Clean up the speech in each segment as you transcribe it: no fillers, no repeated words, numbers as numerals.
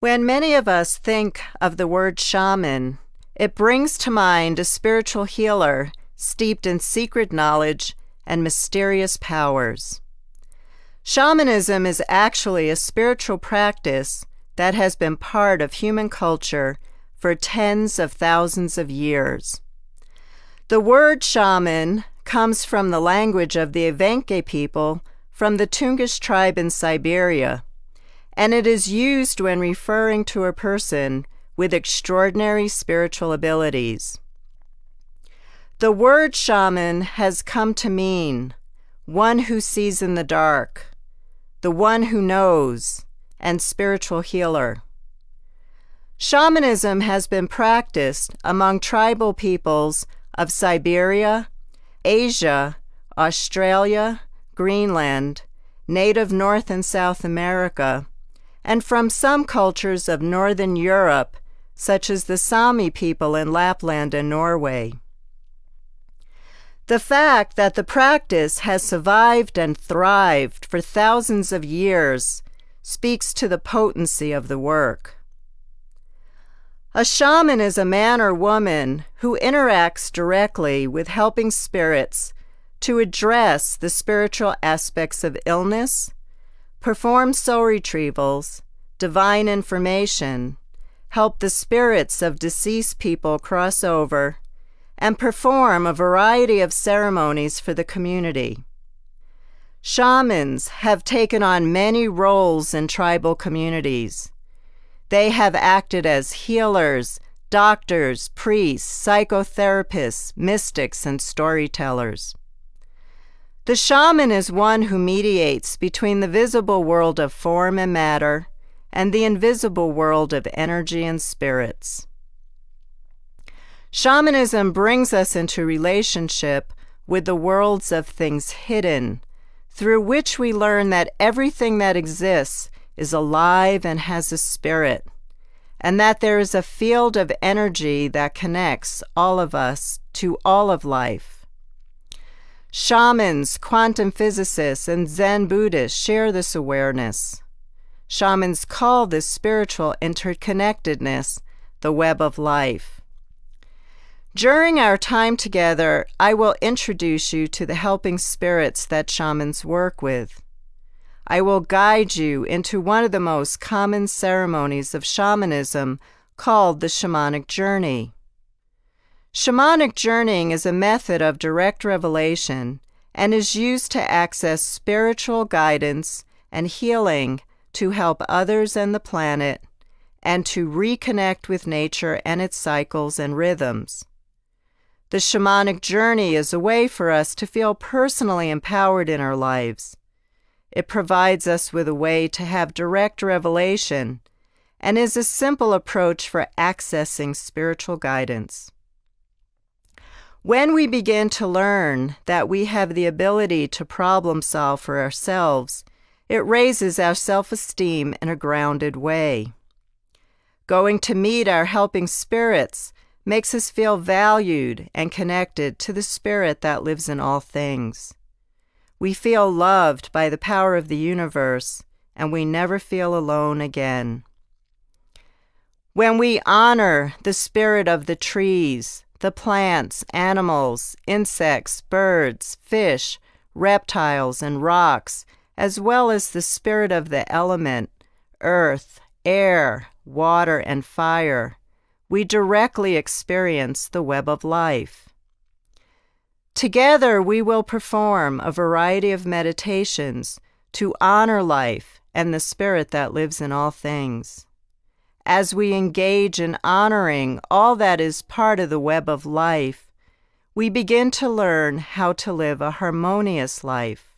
When many of us think of the word shaman, it brings to mind a spiritual healer steeped in secret knowledge and mysterious powers. Shamanism is actually a spiritual practice that has been part of human culture for tens of thousands of years. The word shaman comes from the language of the Evenke people from the Tungush tribe in Siberia, and it is used when referring to a person with extraordinary spiritual abilities. The word shaman has come to mean one who sees in the dark, the one who knows, and spiritual healer. Shamanism has been practiced among tribal peoples of Siberia, Asia, Australia, Greenland, native North and South America, and from some cultures of Northern Europe, such as the Sami people in Lapland and Norway. The fact that the practice has survived and thrived for thousands of years speaks to the potency of the work. A shaman is a man or woman who interacts directly with helping spirits to address the spiritual aspects of illness, perform soul retrievals, divine information, help the spirits of deceased people cross over, and perform a variety of ceremonies for the community. Shamans have taken on many roles in tribal communities. They have acted as healers, doctors, priests, psychotherapists, mystics, and storytellers. The shaman is one who mediates between the visible world of form and matter and the invisible world of energy and spirits. Shamanism brings us into relationship with the worlds of things hidden, through which we learn that everything that exists is alive and has a spirit, and that there is a field of energy that connects all of us to all of life. Shamans, quantum physicists, and Zen Buddhists share this awareness. Shamans call this spiritual interconnectedness the web of life. During our time together, I will introduce you to the helping spirits that shamans work with. I will guide you into one of the most common ceremonies of shamanism called the shamanic journey. Shamanic journeying is a method of direct revelation and is used to access spiritual guidance and healing to help others and the planet, and to reconnect with nature and its cycles and rhythms. The shamanic journey is a way for us to feel personally empowered in our lives. It provides us with a way to have direct revelation and is a simple approach for accessing spiritual guidance. When we begin to learn that we have the ability to problem solve for ourselves, it raises our self-esteem in a grounded way. Going to meet our helping spirits makes us feel valued and connected to the spirit that lives in all things. We feel loved by the power of the universe, and we never feel alone again. When we honor the spirit of the trees, the plants, animals, insects, birds, fish, reptiles, and rocks, as well as the spirit of the element, earth, air, water, and fire, we directly experience the web of life. Together we will perform a variety of meditations to honor life and the spirit that lives in all things. As we engage in honoring all that is part of the web of life, we begin to learn how to live a harmonious life.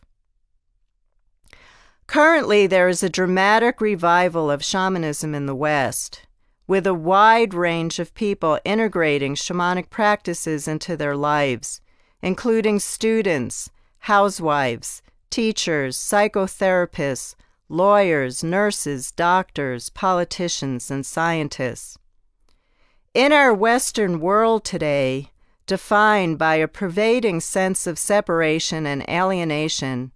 Currently, there is a dramatic revival of shamanism in the West, with a wide range of people integrating shamanic practices into their lives, including students, housewives, teachers, psychotherapists, lawyers, nurses, doctors, politicians, and scientists. In our Western world today, defined by a pervading sense of separation and alienation,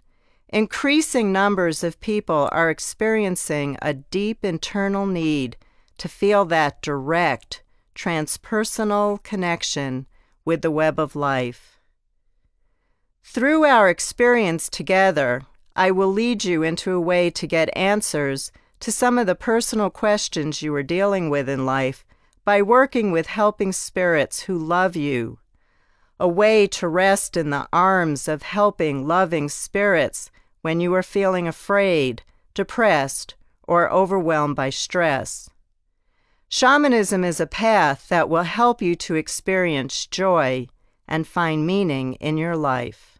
Increasing numbers of people are experiencing a deep internal need to feel that direct, transpersonal connection with the web of life. Through our experience together, I will lead you into a way to get answers to some of the personal questions you are dealing with in life by working with helping spirits who love you. A way to rest in the arms of helping, loving spirits when you are feeling afraid, depressed, or overwhelmed by stress. Shamanism is a path that will help you to experience joy and find meaning in your life.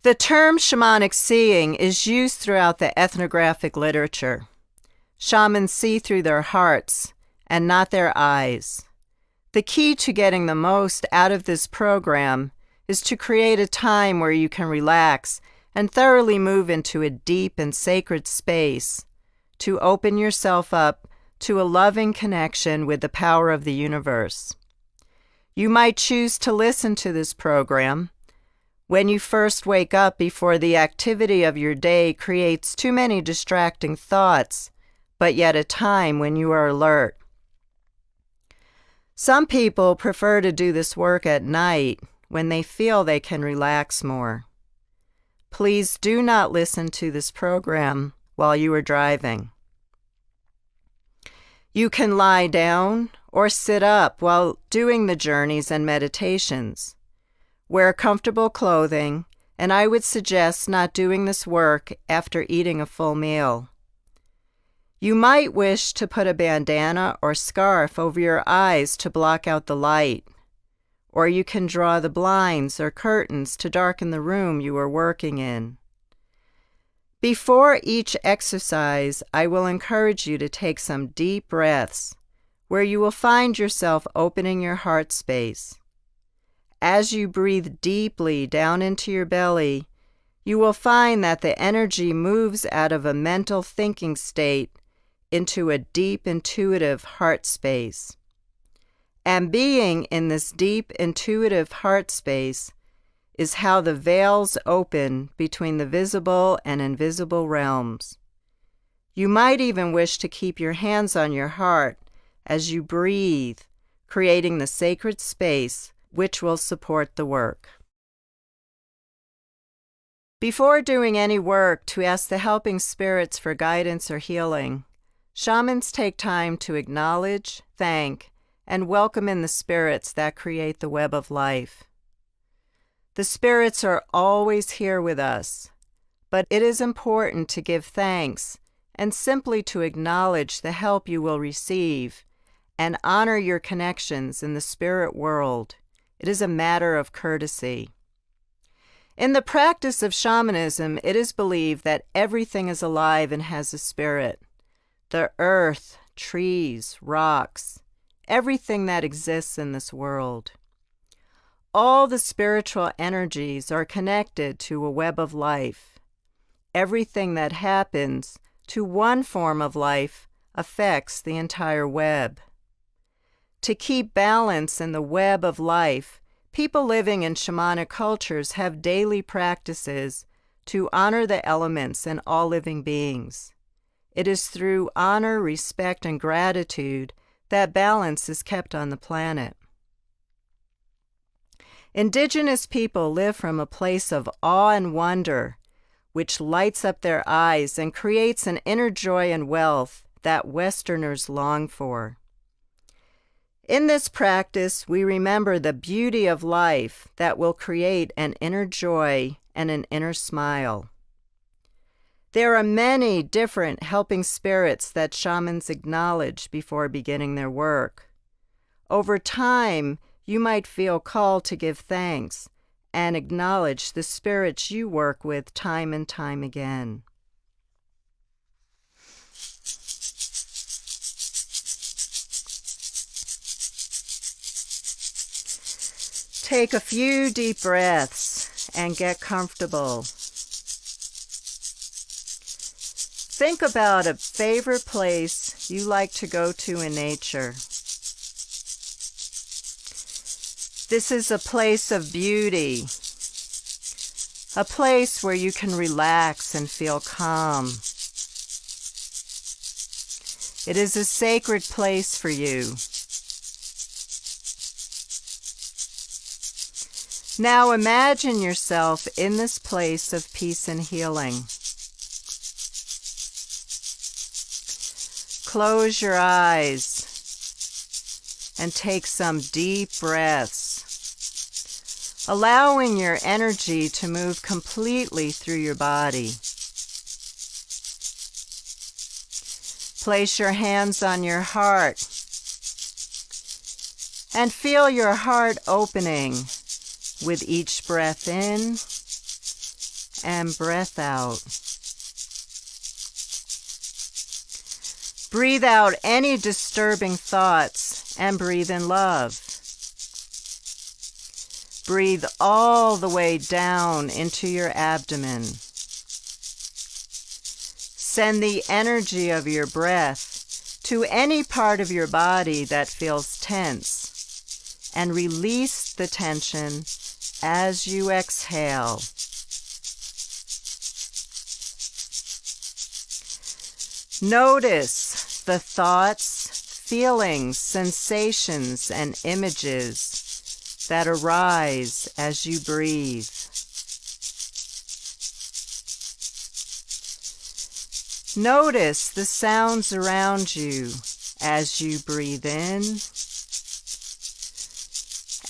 The term shamanic seeing is used throughout the ethnographic literature. Shamans see through their hearts and not their eyes. The key to getting the most out of this program is to create a time where you can relax and thoroughly move into a deep and sacred space, to open yourself up to a loving connection with the power of the universe. You might choose to listen to this program when you first wake up before the activity of your day creates too many distracting thoughts, but yet a time when you are alert. Some people prefer to do this work at night when they feel they can relax more. Please do not listen to this program while you are driving. You can lie down or sit up while doing the journeys and meditations. Wear comfortable clothing, and I would suggest not doing this work after eating a full meal. You might wish to put a bandana or scarf over your eyes to block out the light, or you can draw the blinds or curtains to darken the room you are working in. Before each exercise, I will encourage you to take some deep breaths, where you will find yourself opening your heart space. As you breathe deeply down into your belly, you will find that the energy moves out of a mental thinking state into a deep intuitive heart space. And being in this deep intuitive heart space is how the veils open between the visible and invisible realms. You might even wish to keep your hands on your heart as you breathe, creating the sacred space which will support the work. Before doing any work to ask the helping spirits for guidance or healing, shamans take time to acknowledge, thank, and welcome in the spirits that create the web of life. The spirits are always here with us, but it is important to give thanks and simply to acknowledge the help you will receive and honor your connections in the spirit world. It is a matter of courtesy. In the practice of shamanism, it is believed that everything is alive and has a spirit. The earth, trees, rocks, everything that exists in this world. All the spiritual energies are connected to a web of life. Everything that happens to one form of life affects the entire web. To keep balance in the web of life, people living in shamanic cultures have daily practices to honor the elements and all living beings. It is through honor, respect, and gratitude that balance is kept on the planet. Indigenous people live from a place of awe and wonder, which lights up their eyes and creates an inner joy and wealth that Westerners long for. In this practice, we remember the beauty of life that will create an inner joy and an inner smile. There are many different helping spirits that shamans acknowledge before beginning their work. Over time, you might feel called to give thanks and acknowledge the spirits you work with time and time again. Take a few deep breaths and get comfortable. Think about a favorite place you like to go to in nature. This is a place of beauty, a place where you can relax and feel calm. It is a sacred place for you. Now imagine yourself in this place of peace and healing. Close your eyes and take some deep breaths, allowing your energy to move completely through your body. Place your hands on your heart and feel your heart opening with each breath in and breath out. Breathe out any disturbing thoughts and breathe in love. Breathe all the way down into your abdomen. Send the energy of your breath to any part of your body that feels tense and release the tension as you exhale. Notice the thoughts, feelings, sensations, and images that arise as you breathe. Notice the sounds around you as you breathe in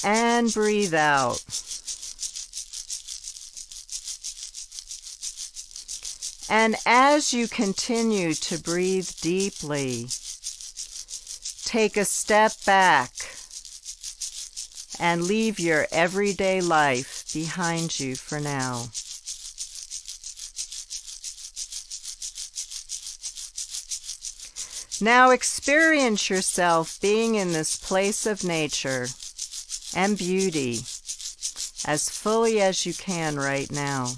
and breathe out. And as you continue to breathe deeply, take a step back and leave your everyday life behind you for now. Now experience yourself being in this place of nature and beauty as fully as you can right now.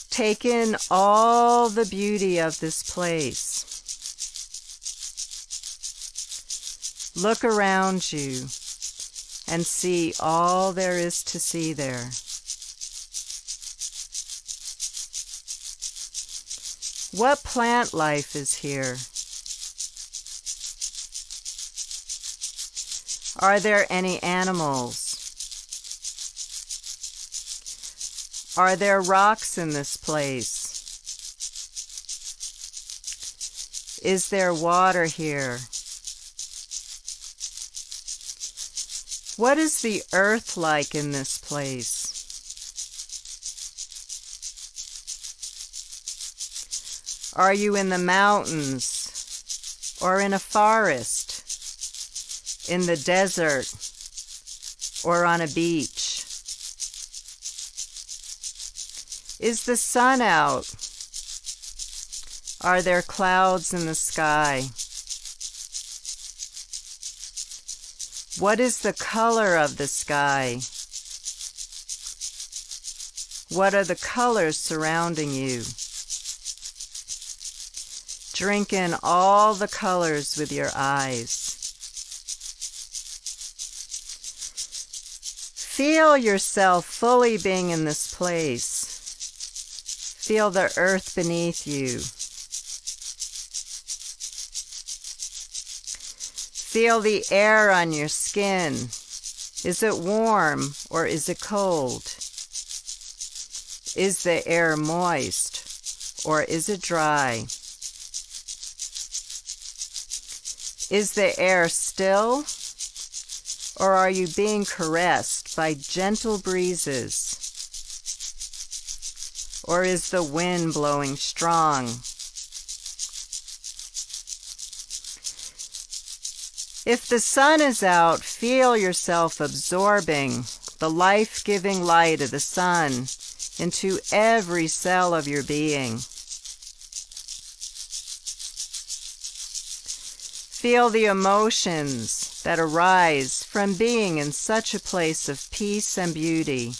Take in all the beauty of this place. Look around you and see all there is to see there. What plant life is here? Are there any animals? Are there rocks in this place? Is there water here? What is the earth like in this place? Are you in the mountains or in a forest, in the desert or on a beach? Is the sun out? Are there clouds in the sky? What is the color of the sky? What are the colors surrounding you? Drink in all the colors with your eyes. Feel yourself fully being in this place. Feel the earth beneath you. Feel the air on your skin. Is it warm or is it cold? Is the air moist or is it dry? Is the air still or are you being caressed by gentle breezes? Or is the wind blowing strong? If the sun is out, feel yourself absorbing the life-giving light of the sun into every cell of your being. Feel the emotions that arise from being in such a place of peace and beauty.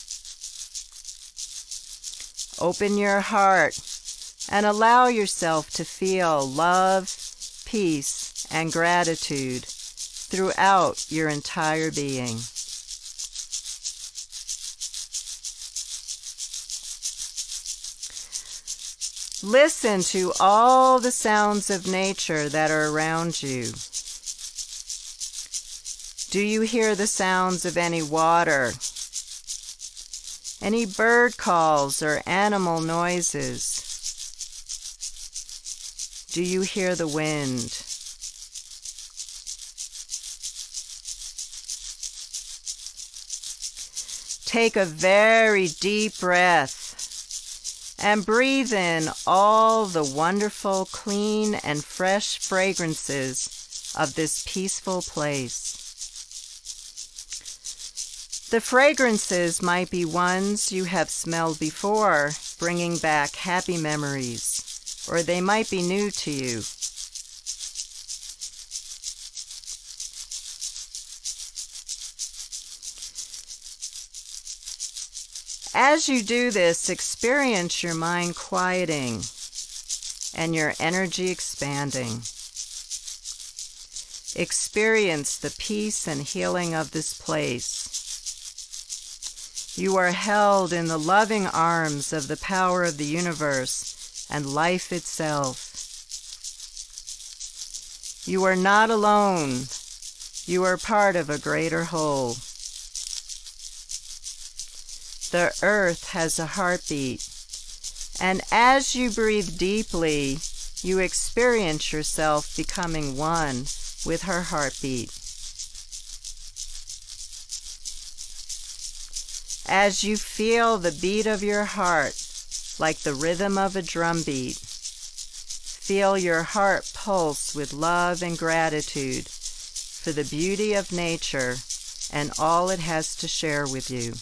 Open your heart and allow yourself to feel love, peace, and gratitude throughout your entire being. Listen to all the sounds of nature that are around you. Do you hear the sounds of any water, any bird calls or animal noises? Do you hear the wind? Take a very deep breath and breathe in all the wonderful, clean, and fresh fragrances of this peaceful place. The fragrances might be ones you have smelled before, bringing back happy memories, or they might be new to you. As you do this, experience your mind quieting and your energy expanding. Experience the peace and healing of this place. You are held in the loving arms of the power of the universe and life itself. You are not alone. You are part of a greater whole. The earth has a heartbeat, and as you breathe deeply, you experience yourself becoming one with her heartbeat. As you feel the beat of your heart like the rhythm of a drumbeat, feel your heart pulse with love and gratitude for the beauty of nature and all it has to share with you.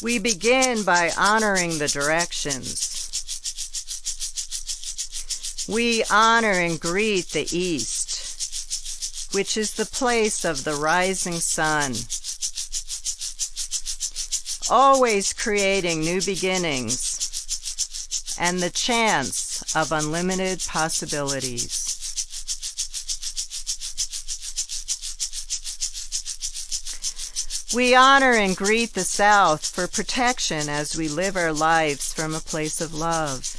We begin by honoring the directions. We honor and greet the East, which is the place of the rising sun, always creating new beginnings and the chance of unlimited possibilities. We honor and greet the South for protection as we live our lives from a place of love.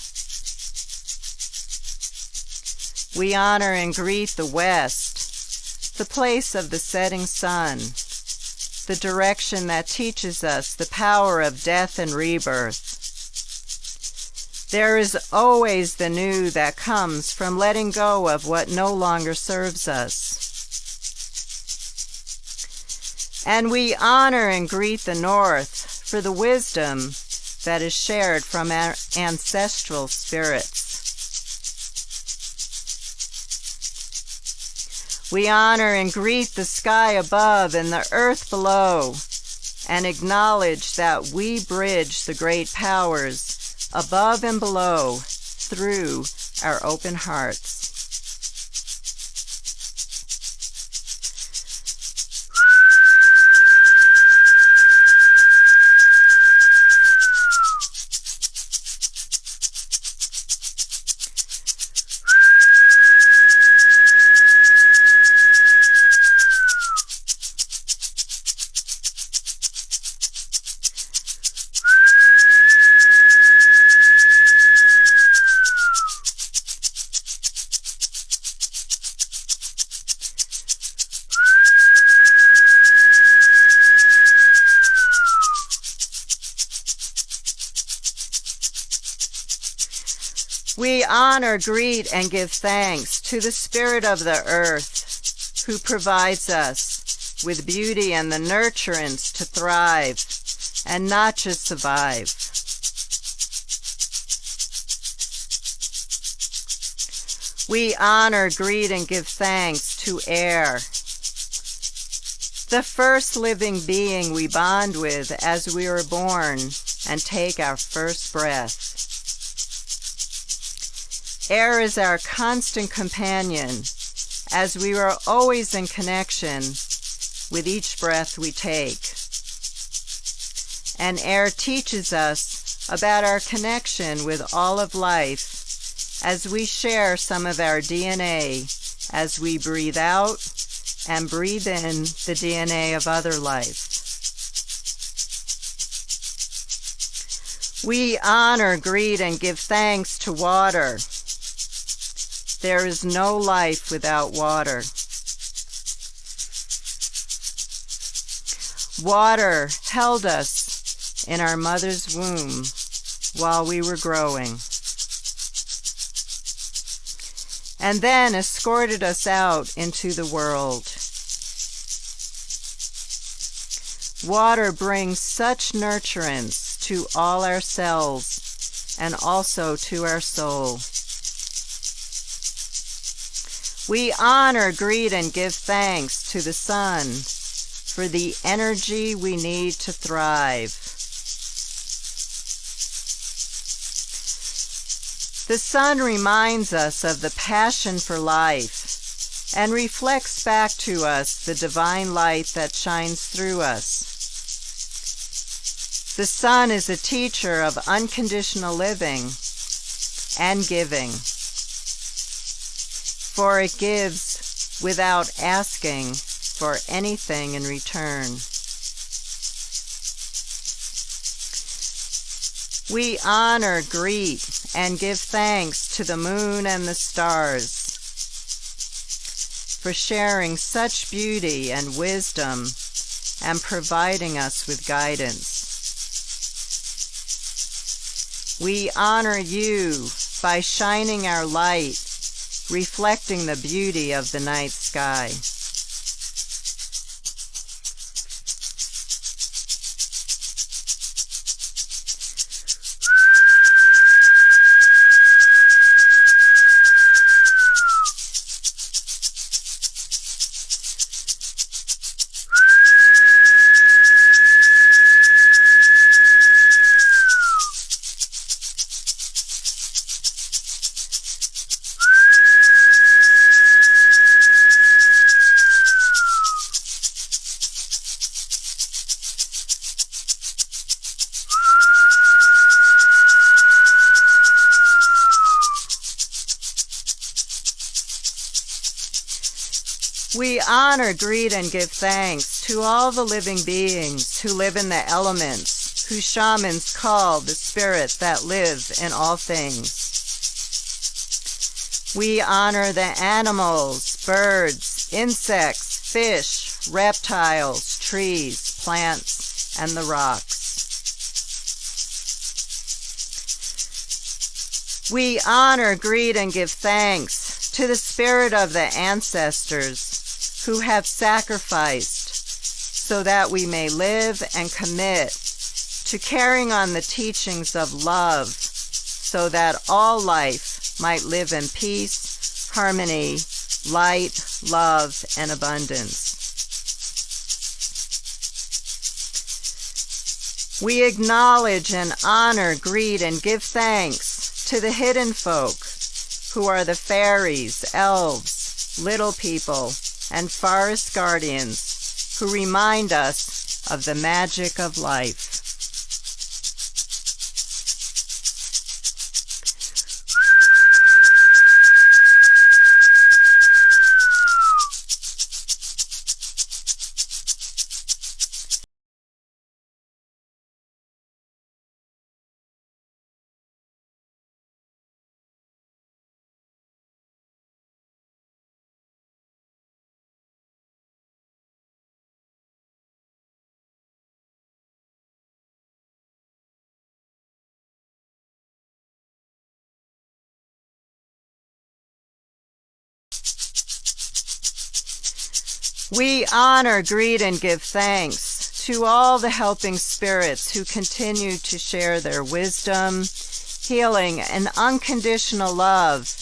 We honor and greet the West, the place of the setting sun, the direction that teaches us the power of death and rebirth. There is always the new that comes from letting go of what no longer serves us. And we honor and greet the North for the wisdom that is shared from our ancestral spirits. We honor and greet the sky above and the earth below, and acknowledge that we bridge the great powers above and below through our open hearts. honor, greet, and give thanks to the Spirit of the earth, who provides us with beauty and the nurturance to thrive and not just survive. We honor, greet, and give thanks to air, the first living being we bond with as we are born and take our first breath. Air is our constant companion as we are always in connection with each breath we take. And air teaches us about our connection with all of life as we share some of our DNA as we breathe out and breathe in the DNA of other life. We honor, greet, and give thanks to water. There is no life without water. Water held us in our mother's womb while we were growing, and then escorted us out into the world. Water brings such nurturance to all our cells and also to our soul. We honor, greet, and give thanks to the sun for the energy we need to thrive. The sun reminds us of the passion for life and reflects back to us the divine light that shines through us. The sun is a teacher of unconditional living and giving, for it gives without asking for anything in return. We honor, greet, and give thanks to the moon and the stars for sharing such beauty and wisdom and providing us with guidance. We honor you by shining our light, reflecting the beauty of the night sky. We honor, greet, and give thanks to all the living beings who live in the elements, who shamans call the spirits that live in all things. We honor the animals, birds, insects, fish, reptiles, trees, plants, and the rocks. We honor, greet, and give thanks to the spirit of the ancestors who have sacrificed so that we may live and commit to carrying on the teachings of love so that all life might live in peace, harmony, light, love, and abundance. We acknowledge and honor, greet, and give thanks to the hidden folk who are the fairies, elves, little people, and forest guardians who remind us of the magic of life. We honor, greet, and give thanks to all the helping spirits who continue to share their wisdom, healing, and unconditional love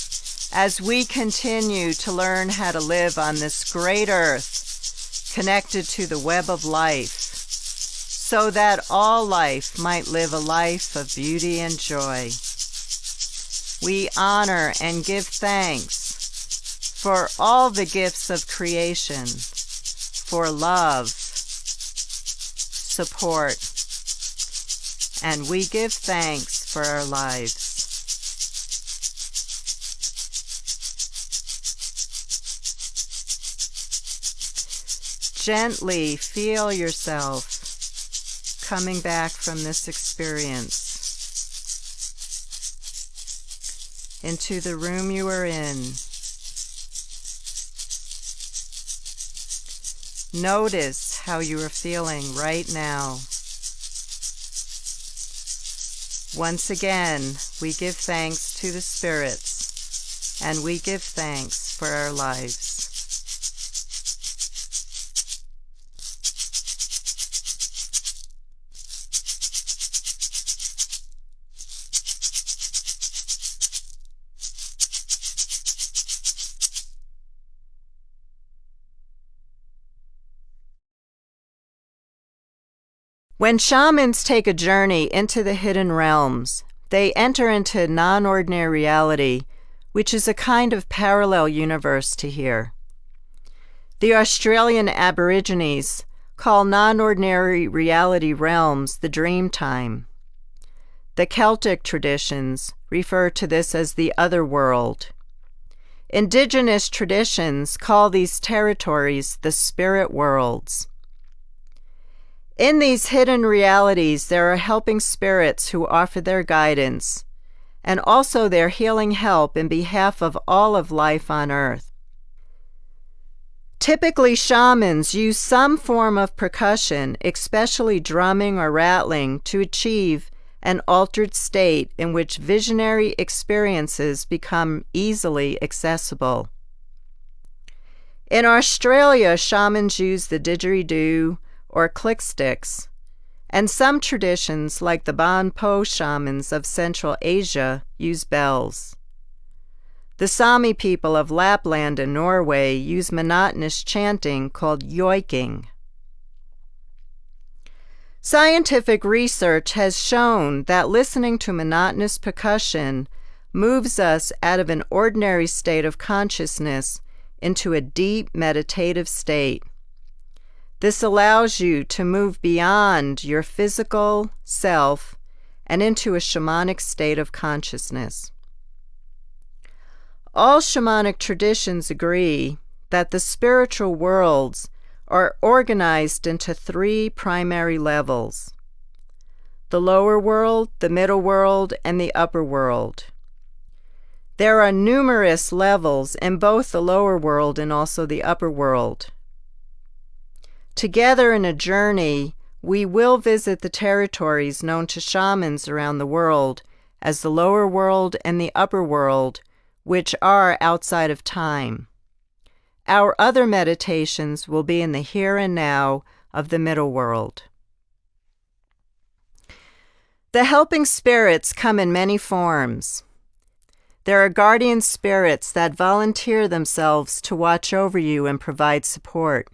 as we continue to learn how to live on this great earth, connected to the web of life, so that all life might live a life of beauty and joy. We honor and give thanks for all the gifts of creation, for love, support, and we give thanks for our lives. Gently feel yourself coming back from this experience into the room you are in. Notice how you are feeling right now. Once again, we give thanks to the spirits, and we give thanks for our lives. When shamans take a journey into the hidden realms, they enter into non-ordinary reality, which is a kind of parallel universe to here. The Australian Aborigines call non-ordinary reality realms the dream time. The Celtic traditions refer to this as the other world. Indigenous traditions call these territories the spirit worlds. In these hidden realities, there are helping spirits who offer their guidance and also their healing help in behalf of all of life on Earth. Typically, shamans use some form of percussion, especially drumming or rattling, to achieve an altered state in which visionary experiences become easily accessible. In Australia, shamans use the didgeridoo or click sticks, and some traditions like the Bon Po shamans of Central Asia use bells. The Sami people of Lapland and Norway use monotonous chanting called yoiking. Scientific research has shown that listening to monotonous percussion moves us out of an ordinary state of consciousness into a deep meditative state. This allows you to move beyond your physical self and into a shamanic state of consciousness. All shamanic traditions agree that the spiritual worlds are organized into three primary levels: the lower world, the middle world, and the upper world. There are numerous levels in both the lower world and also the upper world. Together in a journey, we will visit the territories known to shamans around the world as the lower world and the upper world, which are outside of time. Our other meditations will be in the here and now of the middle world. The helping spirits come in many forms. There are guardian spirits that volunteer themselves to watch over you and provide support.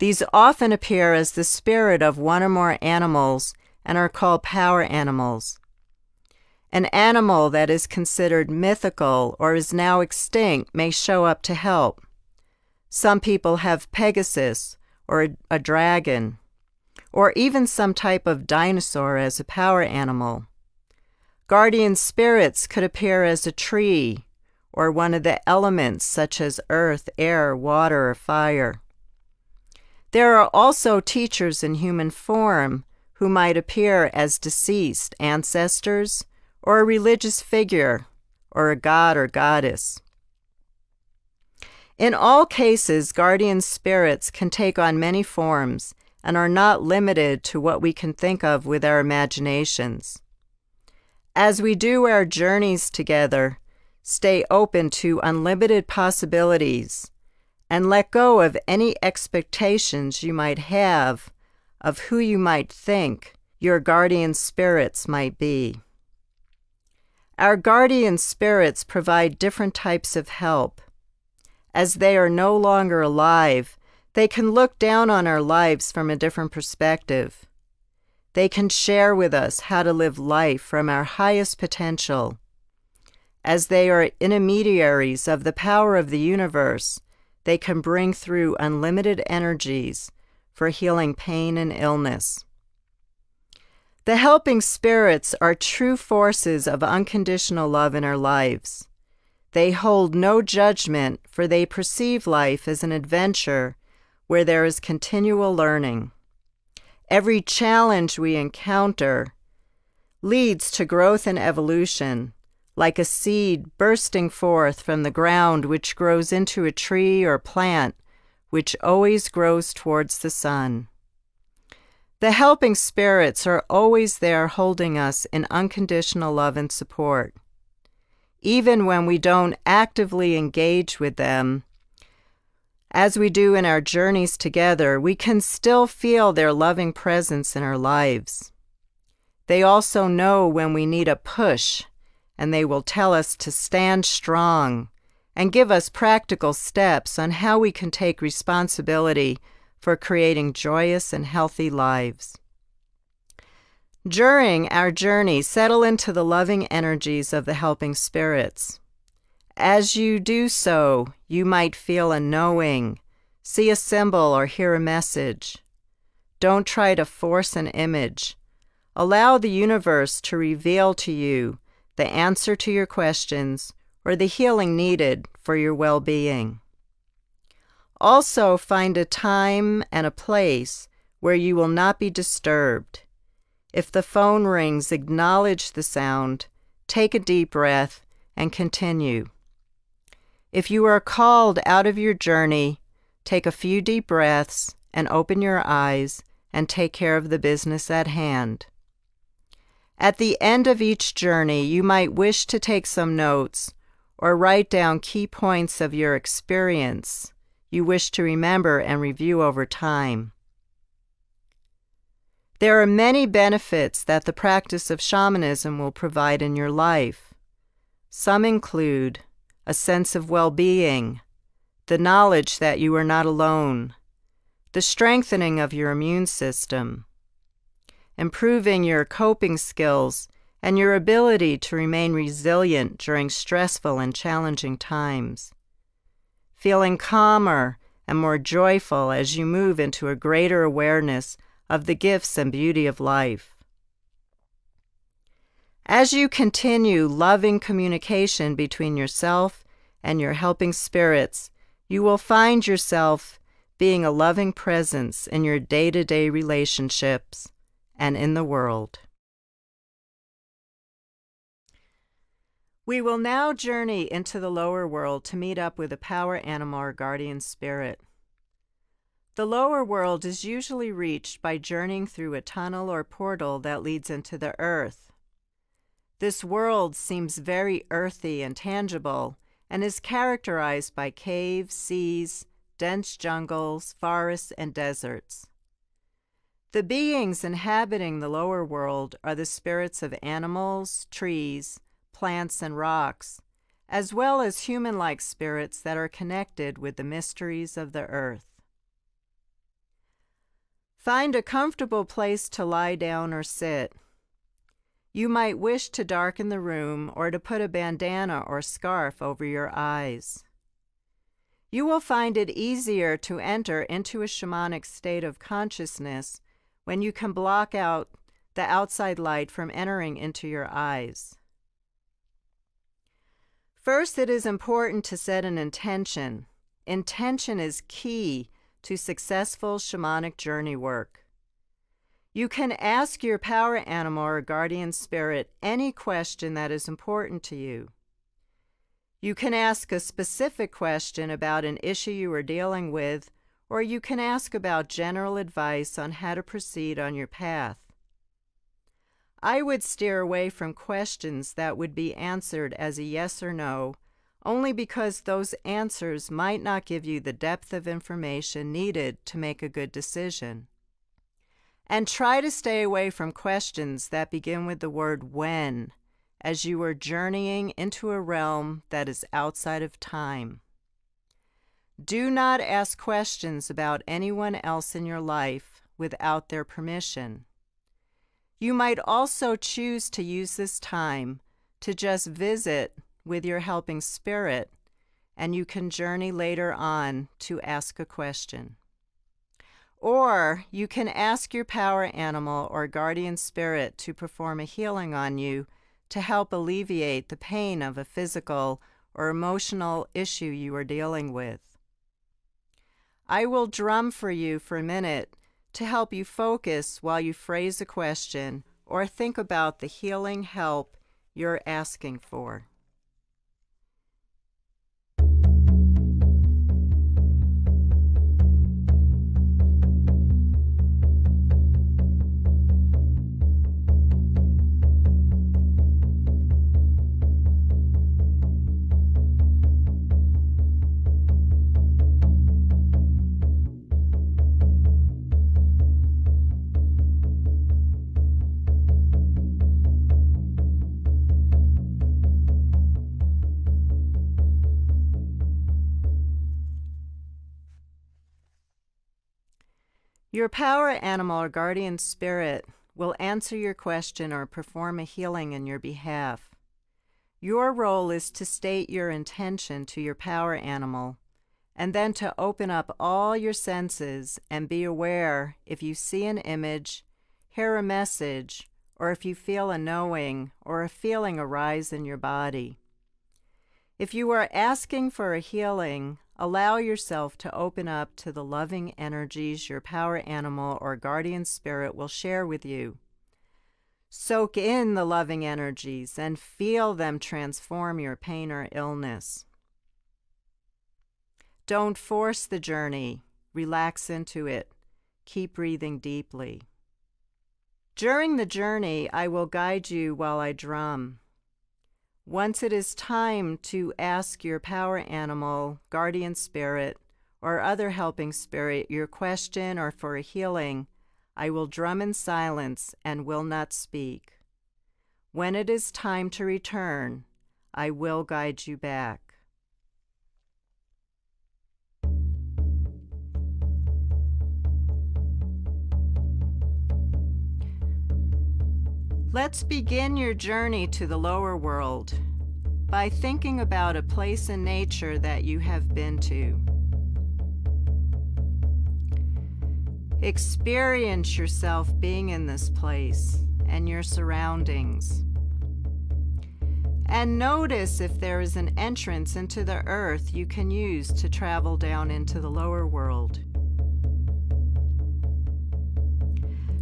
These often appear as the spirit of one or more animals and are called power animals. An animal that is considered mythical or is now extinct may show up to help. Some people have Pegasus or a dragon, or even some type of dinosaur as a power animal. Guardian spirits could appear as a tree or one of the elements such as earth, air, water, or fire. There are also teachers in human form who might appear as deceased ancestors or a religious figure or a god or goddess. In all cases, guardian spirits can take on many forms and are not limited to what we can think of with our imaginations. As we do our journeys together, stay open to unlimited possibilities and let go of any expectations you might have of who you might think your guardian spirits might be. Our guardian spirits provide different types of help. As they are no longer alive, they can look down on our lives from a different perspective. They can share with us how to live life from our highest potential. As they are intermediaries of the power of the universe, they can bring through unlimited energies for healing pain and illness. The helping spirits are true forces of unconditional love in our lives. They hold no judgment, for they perceive life as an adventure where there is continual learning. Every challenge we encounter leads to growth and evolution, like a seed bursting forth from the ground which grows into a tree or plant which always grows towards the sun. The helping spirits are always there holding us in unconditional love and support. Even when we don't actively engage with them, as we do in our journeys together, we can still feel their loving presence in our lives. They also know when we need a push, and they will tell us to stand strong and give us practical steps on how we can take responsibility for creating joyous and healthy lives. During our journey, settle into the loving energies of the helping spirits. As you do so, you might feel a knowing, see a symbol, or hear a message. Don't try to force an image. Allow the universe to reveal to you the answer to your questions or the healing needed for your well-being. Also, find a time and a place where you will not be disturbed. If the phone rings, acknowledge the sound, take a deep breath, and continue. If you are called out of your journey, take a few deep breaths and open your eyes and take care of the business at hand. At the end of each journey, you might wish to take some notes or write down key points of your experience you wish to remember and review over time. There are many benefits that the practice of shamanism will provide in your life. Some include a sense of well-being, the knowledge that you are not alone, the strengthening of your immune system, improving your coping skills, and your ability to remain resilient during stressful and challenging times. Feeling calmer and more joyful as you move into a greater awareness of the gifts and beauty of life. As you continue loving communication between yourself and your helping spirits, you will find yourself being a loving presence in your day-to-day relationships and in the world. We will now journey into the lower world to meet up with a power animal or guardian spirit. The lower world is usually reached by journeying through a tunnel or portal that leads into the earth. This world seems very earthy and tangible and is characterized by caves, seas, dense jungles, forests, and deserts. The beings inhabiting the lower world are the spirits of animals, trees, plants, and rocks, as well as human-like spirits that are connected with the mysteries of the earth. Find a comfortable place to lie down or sit. You might wish to darken the room or to put a bandana or scarf over your eyes. You will find it easier to enter into a shamanic state of consciousness when you can block out the outside light from entering into your eyes. First, it is important to set an intention. Intention is key to successful shamanic journey work. You can ask your power animal or guardian spirit any question that is important to you. You can ask a specific question about an issue you are dealing with, or you can ask about general advice on how to proceed on your path. I would steer away from questions that would be answered as a yes or no, only because those answers might not give you the depth of information needed to make a good decision. And try to stay away from questions that begin with the word when, as you are journeying into a realm that is outside of time. Do not ask questions about anyone else in your life without their permission. You might also choose to use this time to just visit with your helping spirit, and you can journey later on to ask a question. Or you can ask your power animal or guardian spirit to perform a healing on you to help alleviate the pain of a physical or emotional issue you are dealing with. I will drum for you for a minute to help you focus while you phrase a question or think about the healing help you're asking for. Your power animal or guardian spirit will answer your question or perform a healing in your behalf. Your role is to state your intention to your power animal and then to open up all your senses and be aware if you see an image, hear a message, or if you feel a knowing or a feeling arise in your body. If you are asking for a healing, allow yourself to open up to the loving energies your power animal or guardian spirit will share with you. Soak in the loving energies and feel them transform your pain or illness. Don't force the journey. Relax into it. Keep breathing deeply. During the journey, I will guide you while I drum. Once it is time to ask your power animal, guardian spirit, or other helping spirit your question or for a healing, I will drum in silence and will not speak. When it is time to return, I will guide you back. Let's begin your journey to the lower world by thinking about a place in nature that you have been to. Experience yourself being in this place and your surroundings. And notice if there is an entrance into the earth you can use to travel down into the lower world.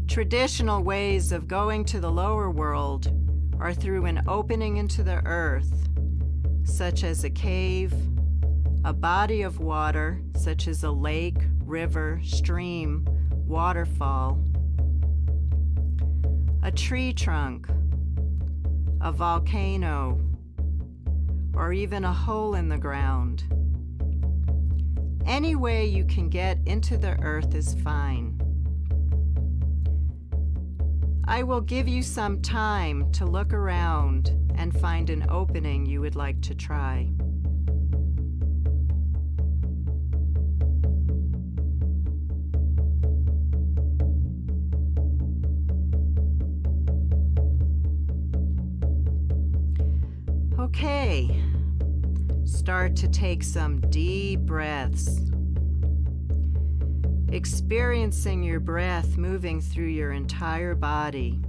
Traditional ways of going to the lower world are through an opening into the earth, such as a cave, a body of water, such as a lake, river, stream, waterfall, a tree trunk, a volcano, or even a hole in the ground. Any way you can get into the earth is fine. I will give you some time to look around and find an opening you would like to try. Okay, start to take some deep breaths. Experiencing your breath moving through your entire body.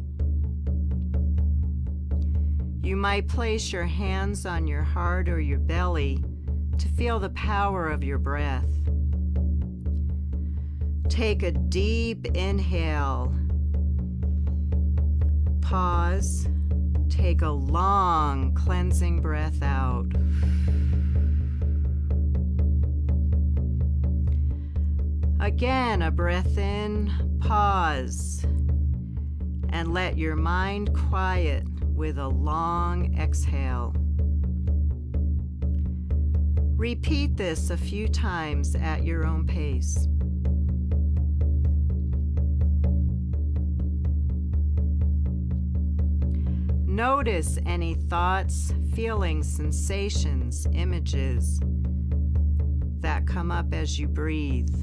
You might place your hands on your heart or your belly to feel the power of your breath. Take a deep inhale. Pause. Take a long cleansing breath out. Again, a breath in, pause, and let your mind quiet with a long exhale. Repeat this a few times at your own pace. Notice any thoughts, feelings, sensations, images that come up as you breathe.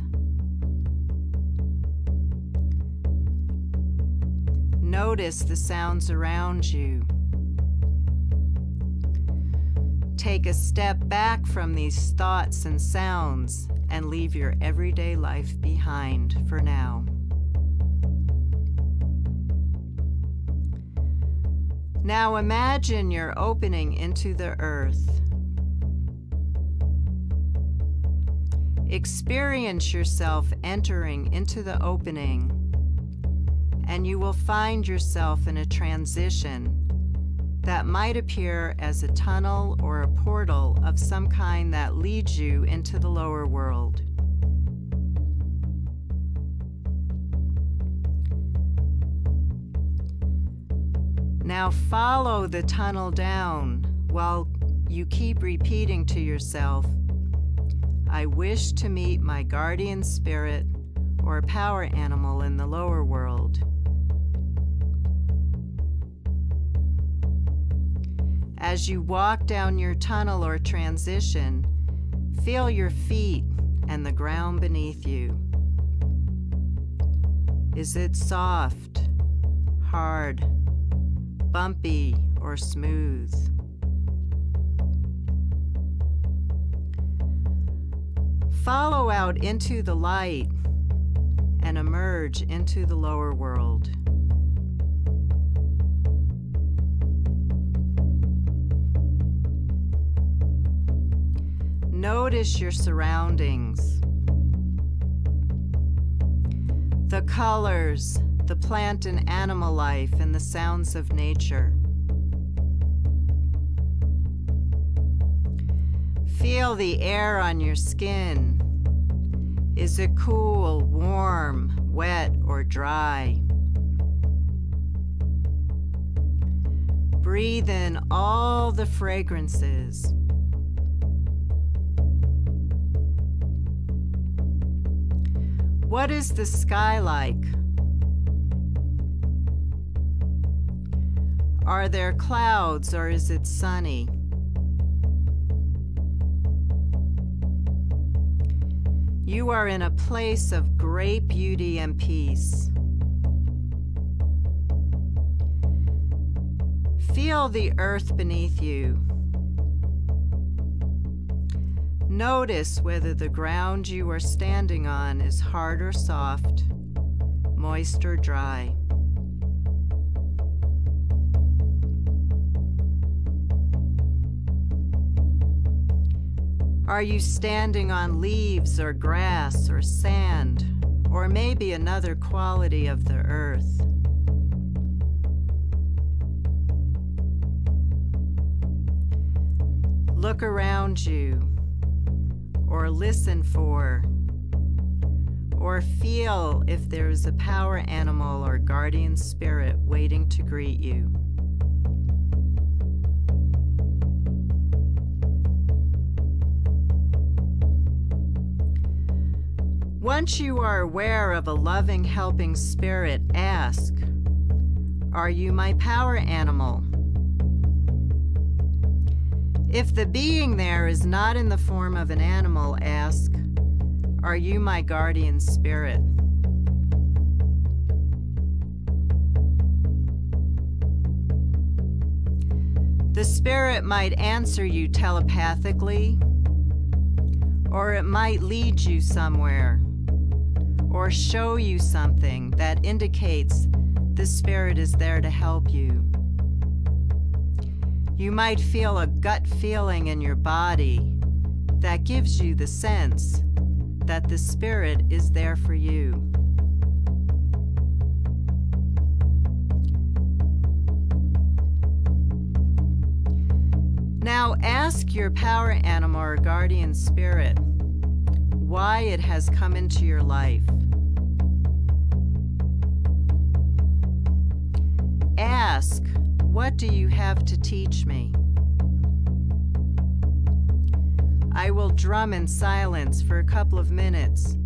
Notice the sounds around you. Take a step back from these thoughts and sounds and leave your everyday life behind for now. Now imagine you're opening into the earth. Experience yourself entering into the opening, and you will find yourself in a transition that might appear as a tunnel or a portal of some kind that leads you into the lower world. Now follow the tunnel down while you keep repeating to yourself, I wish to meet my guardian spirit or power animal in the lower world. As you walk down your tunnel or transition, feel your feet and the ground beneath you. Is it soft, hard, bumpy, or smooth? Follow out into the light and emerge into the lower world. Notice your surroundings, the colors, the plant and animal life, and the sounds of nature. Feel the air on your skin. Is it cool, warm, wet, or dry? Breathe in all the fragrances. What is the sky like? Are there clouds or is it sunny? You are in a place of great beauty and peace. Feel the earth beneath you. Notice whether the ground you are standing on is hard or soft, moist or dry. Are you standing on leaves or grass or sand, or maybe another quality of the earth? Look around you, or listen for, or feel if there is a power animal or guardian spirit waiting to greet you. Once you are aware of a loving, helping spirit, ask, are you my power animal? If the being there is not in the form of an animal, ask, are you my guardian spirit? The spirit might answer you telepathically, or it might lead you somewhere, or show you something that indicates the spirit is there to help you. You might feel a gut feeling in your body that gives you the sense that the spirit is there for you. Now ask your power animal or guardian spirit why it has come into your life. Ask, what do you have to teach me? I will drum in silence for a couple of minutes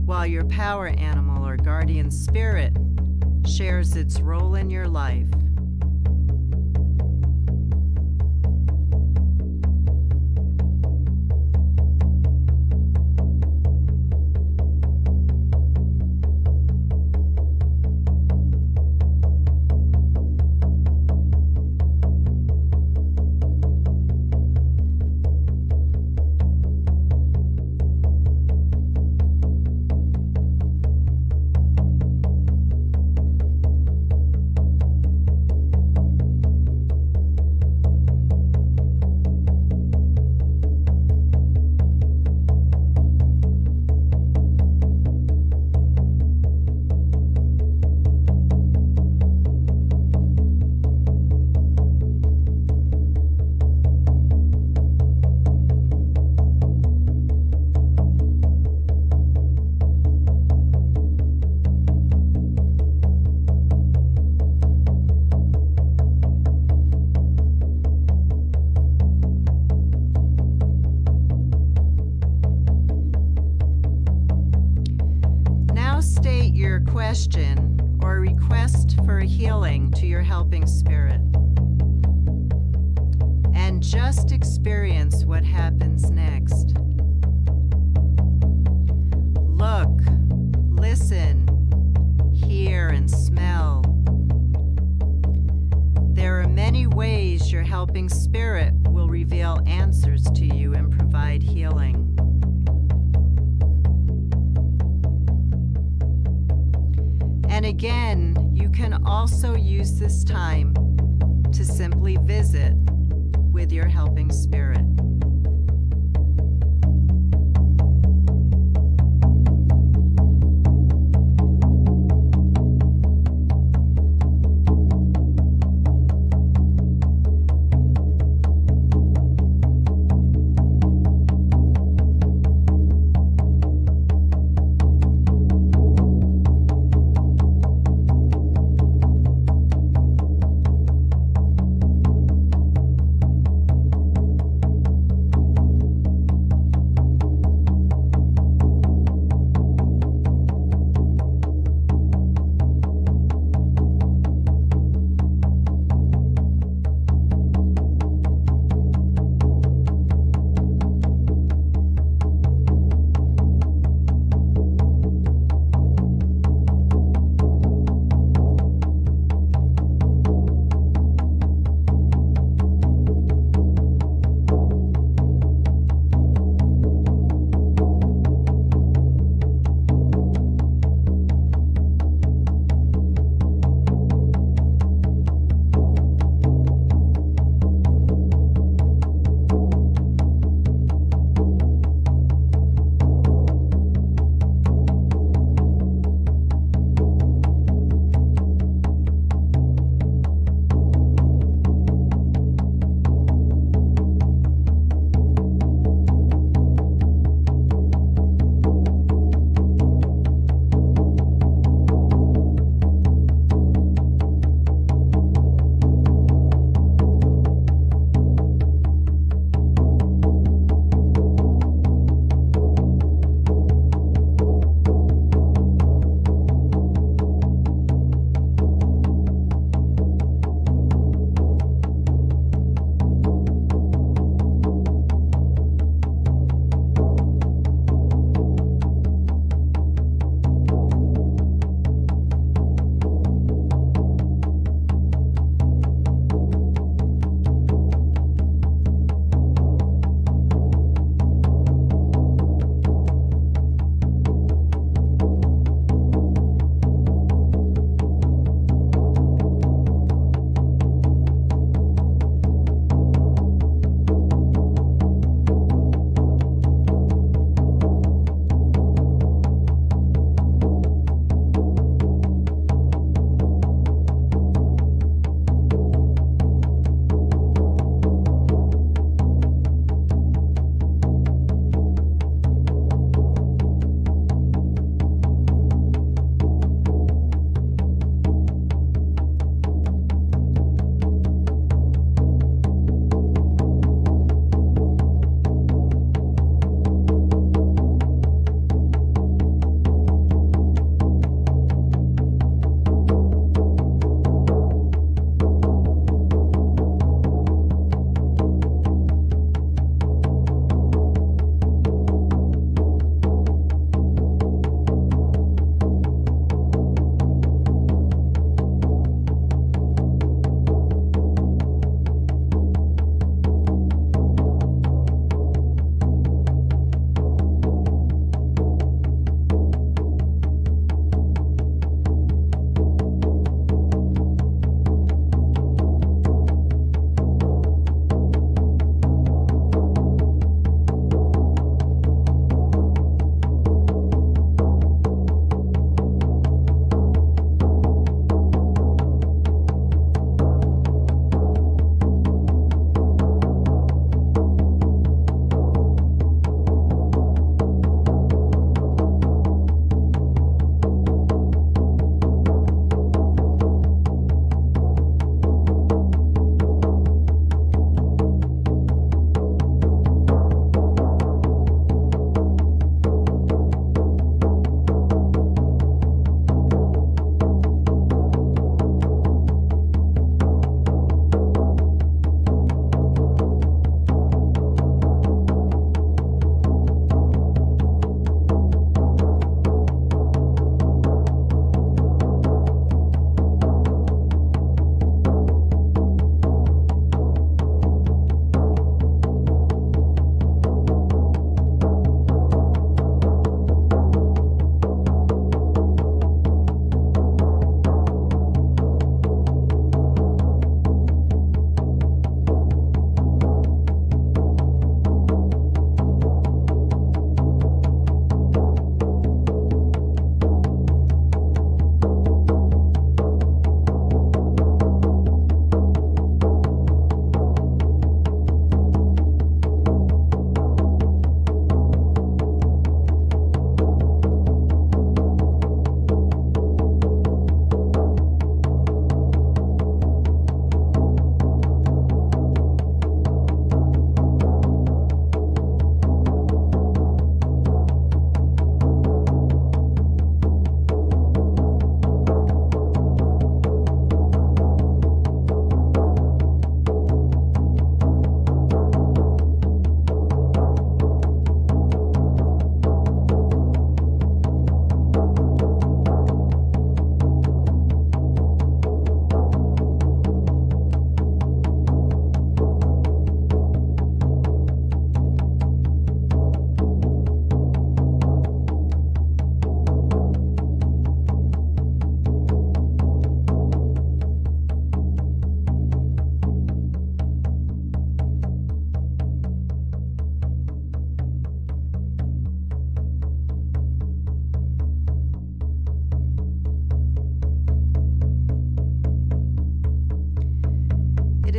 while your power animal or guardian spirit shares its role in your life. State your question or request for a healing to your helping spirit, and just experience what happens next. Look, listen, hear, and smell. There are many ways your helping spirit will reveal answers to you and provide healing. And again, you can also use this time to simply visit with your helping spirit.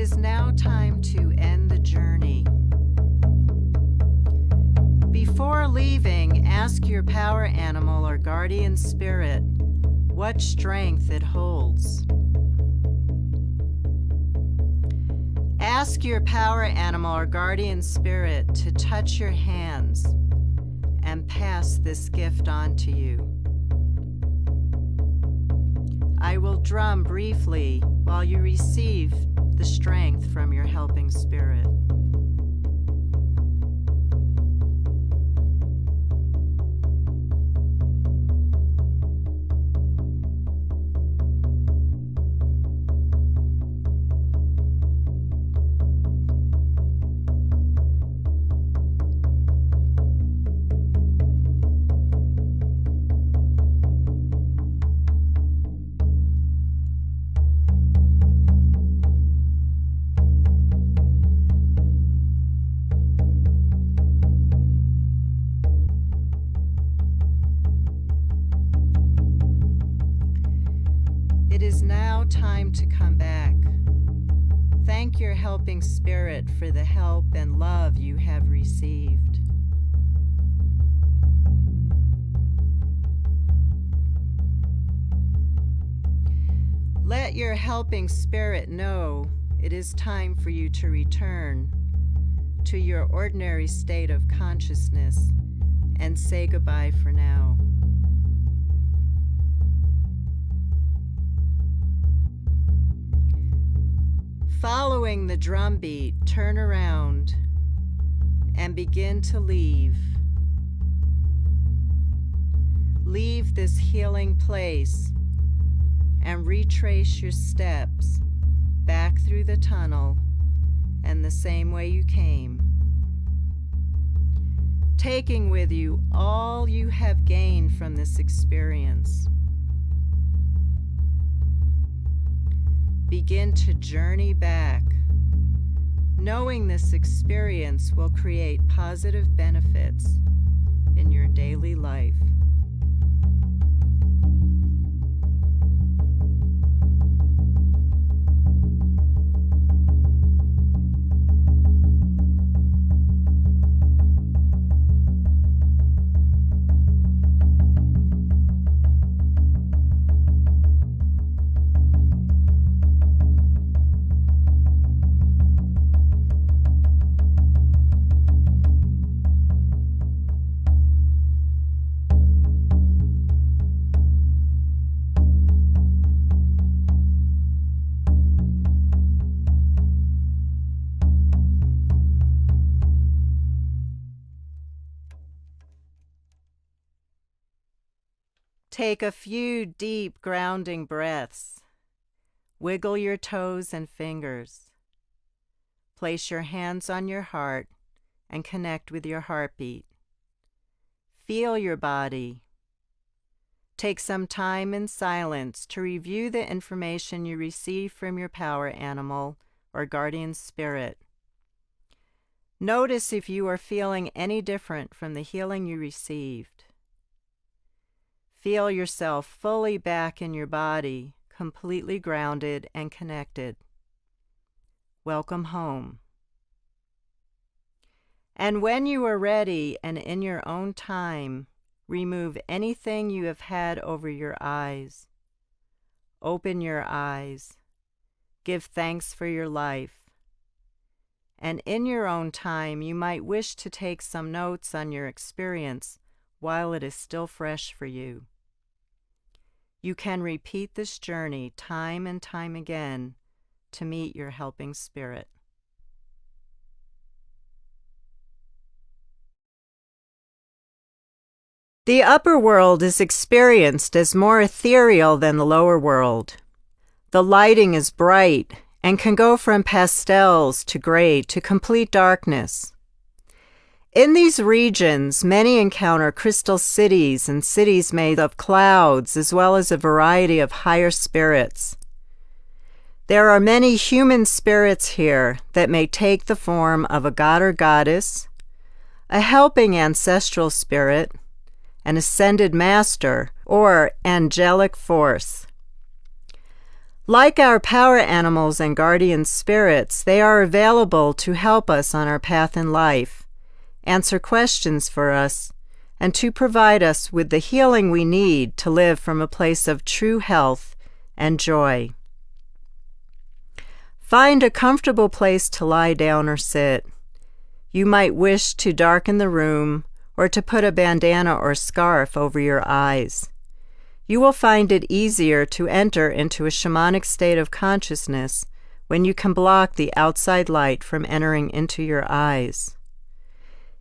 is now time to end the journey. Before leaving, ask your power animal or guardian spirit what strength it holds. Ask your power animal or guardian spirit to touch your hands and pass this gift on to you. I will drum briefly while you receive the strength from your helping spirit. It is now time to come back. Thank your helping spirit for the help and love you have received. Let your helping spirit know it is time for you to return to your ordinary state of consciousness and say goodbye for now. Following the drum beat, turn around and begin to leave. Leave this healing place and retrace your steps back through the tunnel and the same way you came, taking with you all you have gained from this experience. Begin to journey back, knowing this experience will create positive benefits in your daily life. Take a few deep grounding breaths. Wiggle your toes and fingers. Place your hands on your heart and connect with your heartbeat. Feel your body. Take some time in silence to review the information you receive from your power animal or guardian spirit. Notice if you are feeling any different from the healing you received. Feel yourself fully back in your body, completely grounded and connected. Welcome home. And when you are ready and in your own time, remove anything you have had over your eyes. Open your eyes. Give thanks for your life. And in your own time, you might wish to take some notes on your experience while it is still fresh for you. You can repeat this journey time and time again to meet your helping spirit. The upper world is experienced as more ethereal than the lower world. The lighting is bright and can go from pastels to gray to complete darkness. In these regions, many encounter crystal cities and cities made of clouds, as well as a variety of higher spirits. There are many human spirits here that may take the form of a god or goddess, a helping ancestral spirit, an ascended master, or angelic force. Like our power animals and guardian spirits, they are available to help us on our path in life, answer questions for us, and to provide us with the healing we need to live from a place of true health and joy. Find a comfortable place to lie down or sit. You might wish to darken the room or to put a bandana or scarf over your eyes. You will find it easier to enter into a shamanic state of consciousness when you can block the outside light from entering into your eyes.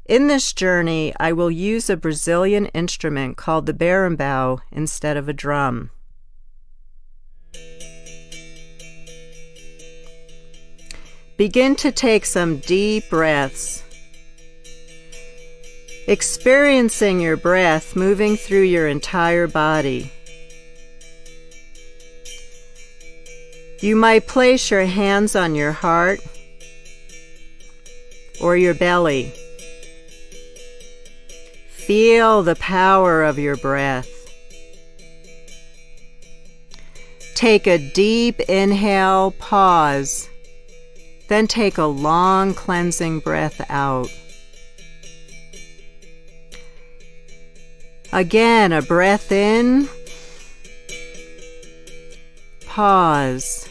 In this journey, I will use a Brazilian instrument called the berimbau instead of a drum. Begin to take some deep breaths, experiencing your breath moving through your entire body. You might place your hands on your heart or your belly. Feel the power of your breath. Take a deep inhale, pause, then take a long cleansing breath out. Again, a breath in, pause,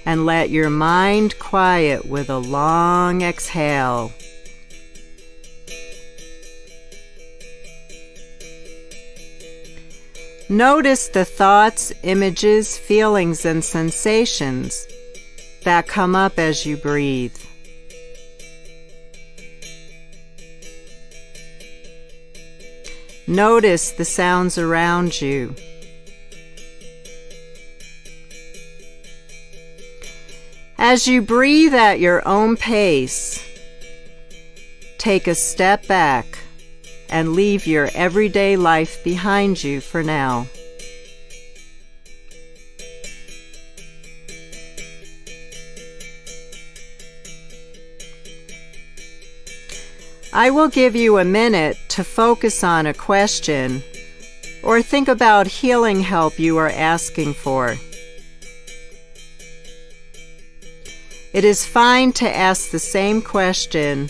and let your mind quiet with a long exhale. Notice the thoughts, images, feelings, and sensations that come up as you breathe. Notice the sounds around you. As you breathe at your own pace, take a step back and leave your everyday life behind you for now. I will give you a minute to focus on a question or think about healing help you are asking for. It is fine to ask the same question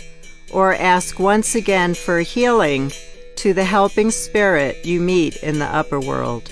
or ask once again for healing to the helping spirit you meet in the upper world.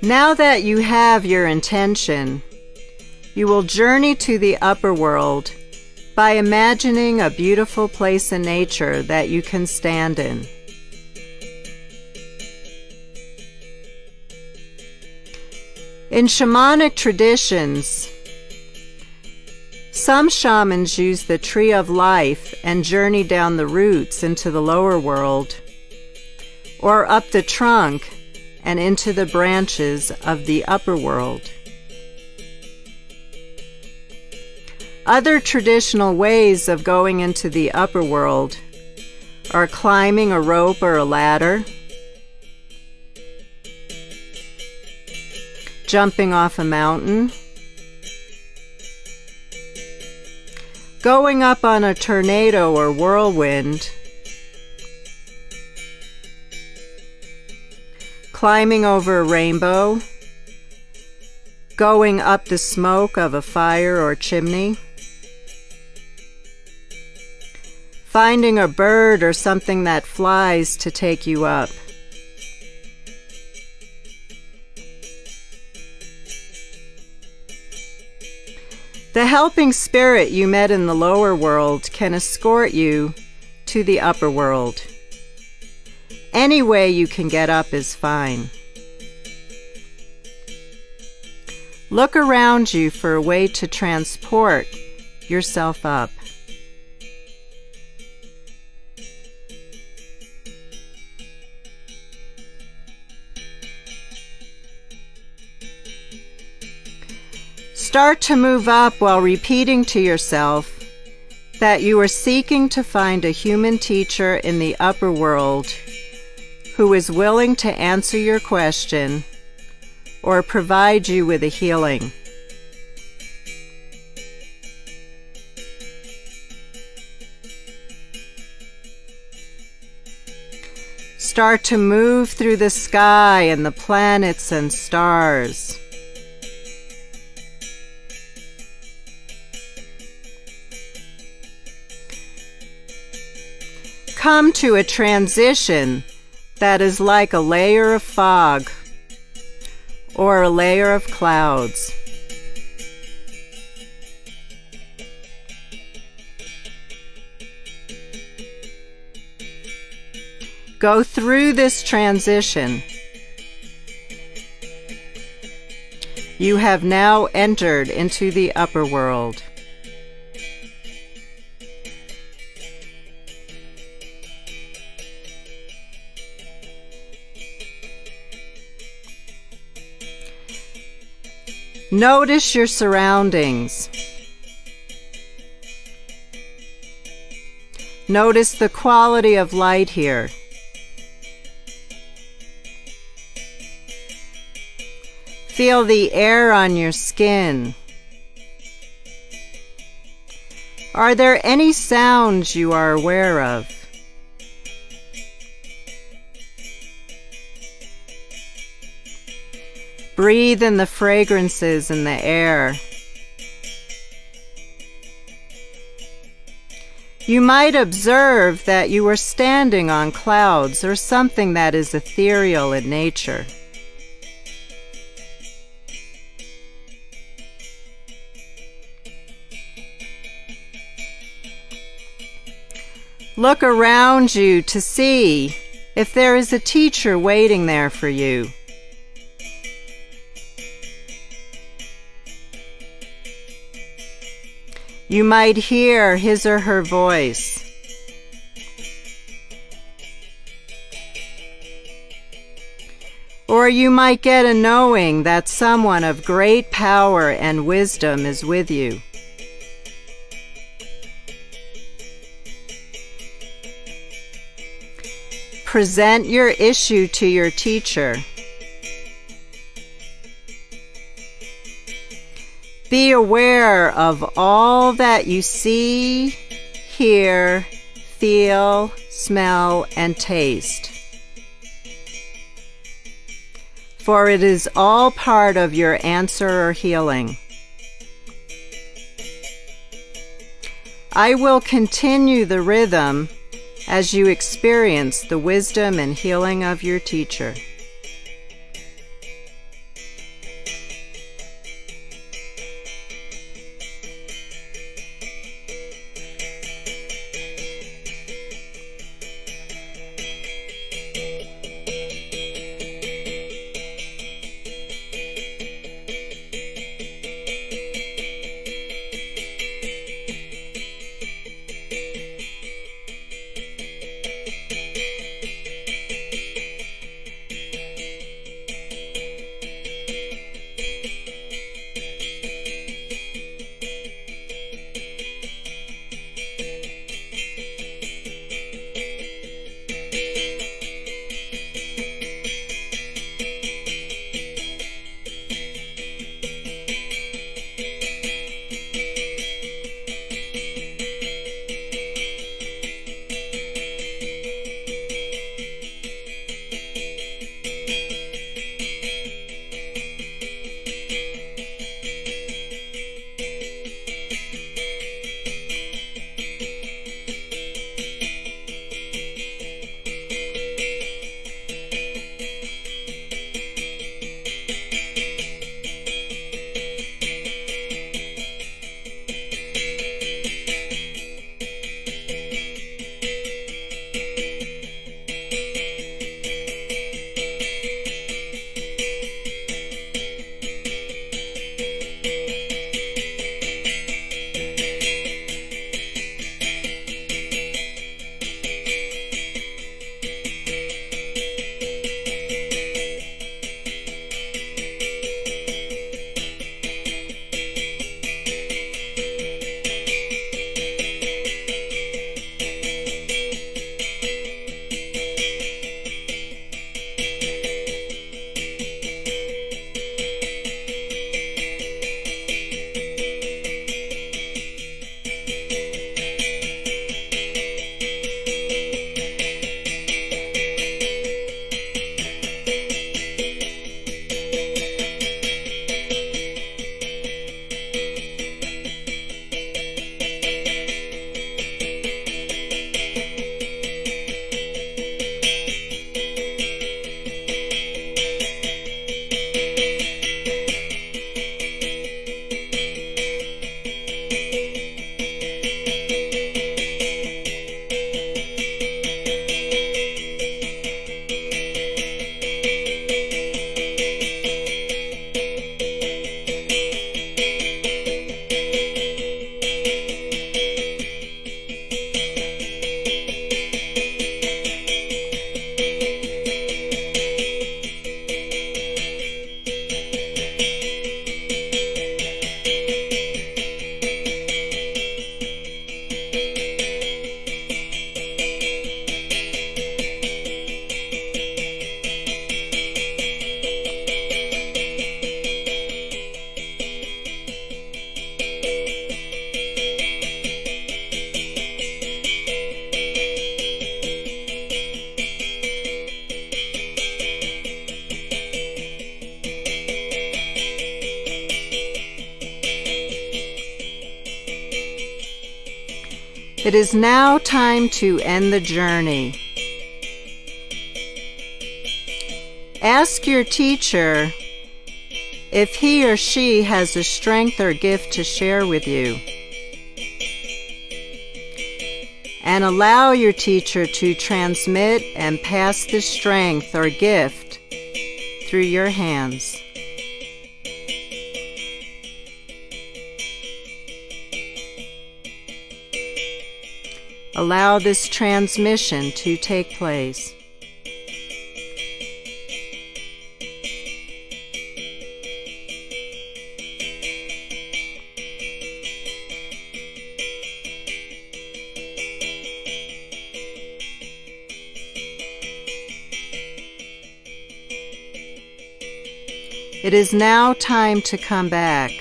Now that you have your intention, you will journey to the upper world by imagining a beautiful place in nature that you can stand in. In shamanic traditions, some shamans use the tree of life and journey down the roots into the lower world, or up the trunk and into the branches of the upper world. Other traditional ways of going into the upper world are climbing a rope or a ladder, jumping off a mountain, going up on a tornado or whirlwind, climbing over a rainbow, going up the smoke of a fire or chimney, finding a bird or something that flies to take you up. The helping spirit you met in the lower world can escort you to the upper world. Any way you can get up is fine. Look around you for a way to transport yourself up. Start to move up while repeating to yourself that you are seeking to find a human teacher in the upper world who is willing to answer your question or provide you with a healing. Start to move through the sky and the planets and stars. Come to a transition that is like a layer of fog or a layer of clouds. Go through this transition. You have now entered into the upper world. Notice your surroundings. Notice the quality of light here. Feel the air on your skin. Are there any sounds you are aware of? Breathe in the fragrances in the air. You might observe that you are standing on clouds or something that is ethereal in nature. Look around you to see if there is a teacher waiting there for you. You might hear his or her voice. Or you might get a knowing that someone of great power and wisdom is with you. Present your issue to your teacher. Be aware of all that you see, hear, feel, smell, and taste. For it is all part of your answer or healing. I will continue the rhythm as you experience the wisdom and healing of your teacher. It is now time to end the journey. Ask your teacher if he or she has a strength or gift to share with you. And allow your teacher to transmit and pass the strength or gift through your hands. Allow this transmission to take place. It is now time to come back.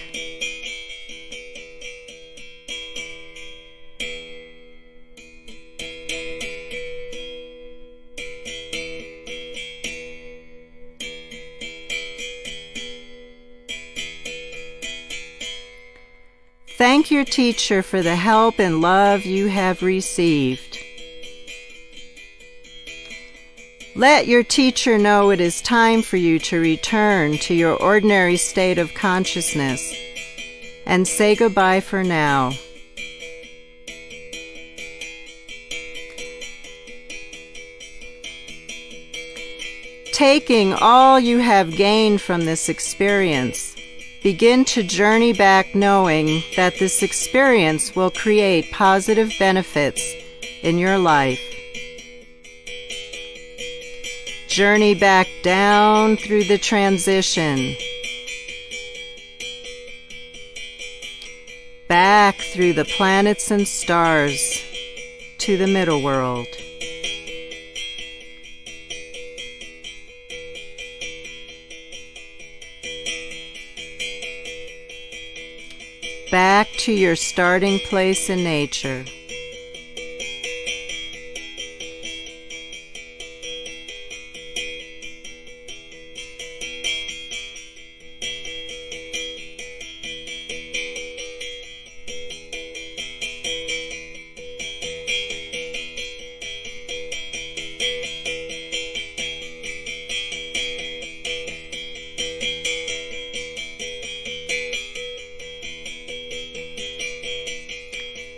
Thank your teacher for the help and love you have received. Let your teacher know it is time for you to return to your ordinary state of consciousness and say goodbye for now. Taking all you have gained from this experience, begin to journey back knowing that this experience will create positive benefits in your life. Journey back down through the transition, back through the planets and stars to the middle world. Back to your starting place in nature.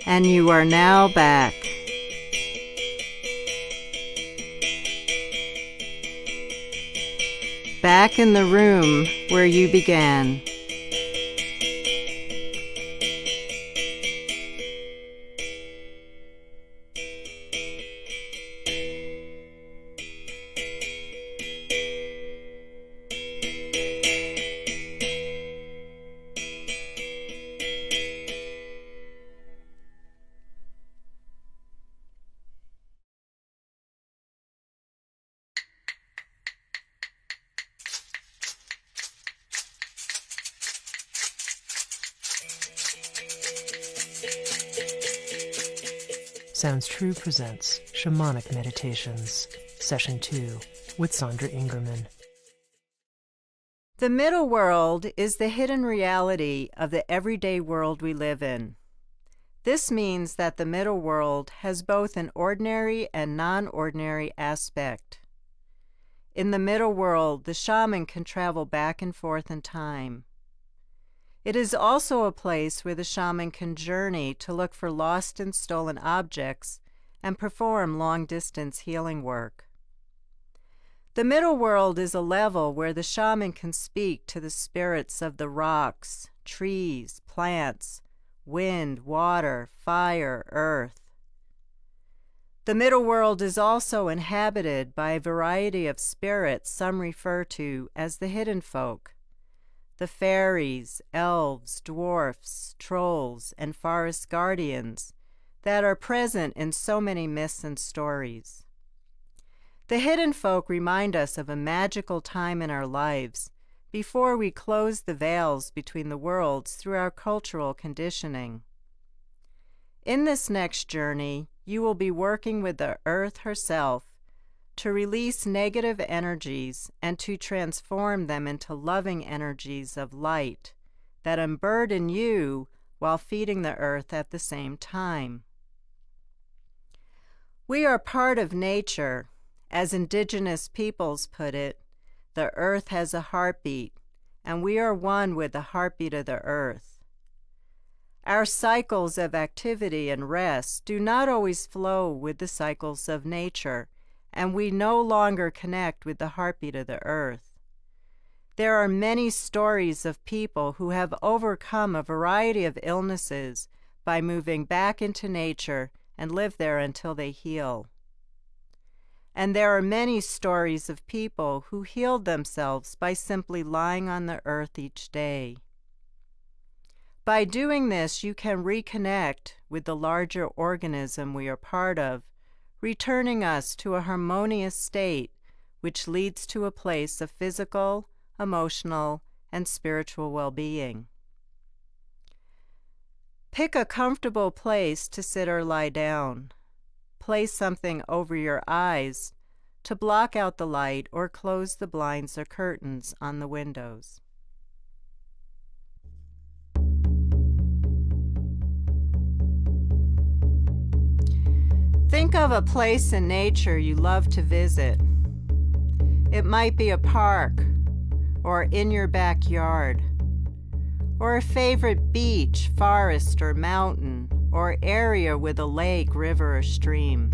And you are now back. Back in the room where you began. Sounds True presents Shamanic Meditations, Session 2, with Sandra Ingerman. The middle world is the hidden reality of the everyday world we live in. This means that the middle world has both an ordinary and non-ordinary aspect. In the middle world, the shaman can travel back and forth in time. It is also a place where the shaman can journey to look for lost and stolen objects and perform long-distance healing work. The middle world is a level where the shaman can speak to the spirits of the rocks, trees, plants, wind, water, fire, earth. The middle world is also inhabited by a variety of spirits some refer to as the hidden folk. The fairies, elves, dwarfs, trolls, and forest guardians that are present in so many myths and stories. The hidden folk remind us of a magical time in our lives before we close the veils between the worlds through our cultural conditioning. In this next journey, you will be working with the earth herself to release negative energies and to transform them into loving energies of light that unburden you while feeding the earth at the same time. We are part of nature. As indigenous peoples put it, the earth has a heartbeat, and we are one with the heartbeat of the earth. Our cycles of activity and rest do not always flow with the cycles of nature, and we no longer connect with the heartbeat of the earth. There are many stories of people who have overcome a variety of illnesses by moving back into nature and live there until they heal. And there are many stories of people who healed themselves by simply lying on the earth each day. By doing this, you can reconnect with the larger organism we are part of, returning us to a harmonious state, which leads to a place of physical, emotional, and spiritual well-being. Pick a comfortable place to sit or lie down. Place something over your eyes to block out the light, or close the blinds or curtains on the windows. Think of a place in nature you love to visit. It might be a park, or in your backyard, or a favorite beach, forest, or mountain, or area with a lake, river, or stream.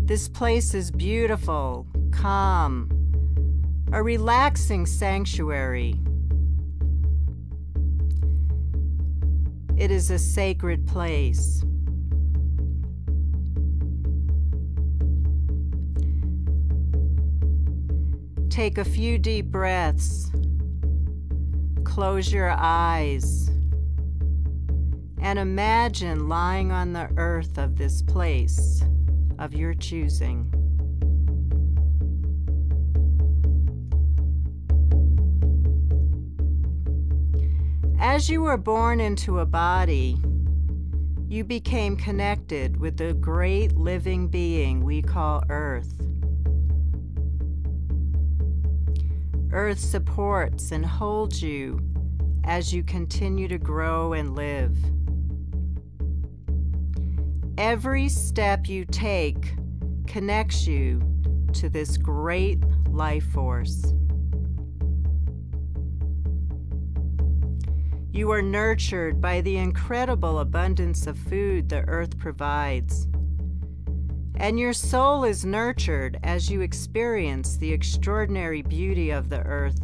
This place is beautiful, calm, a relaxing sanctuary. It is a sacred place. Take a few deep breaths. Close your eyes and imagine lying on the earth of this place of your choosing. As you were born into a body, you became connected with the great living being we call Earth. Earth supports and holds you as you continue to grow and live. Every step you take connects you to this great life force. You are nurtured by the incredible abundance of food the earth provides. And your soul is nurtured as you experience the extraordinary beauty of the earth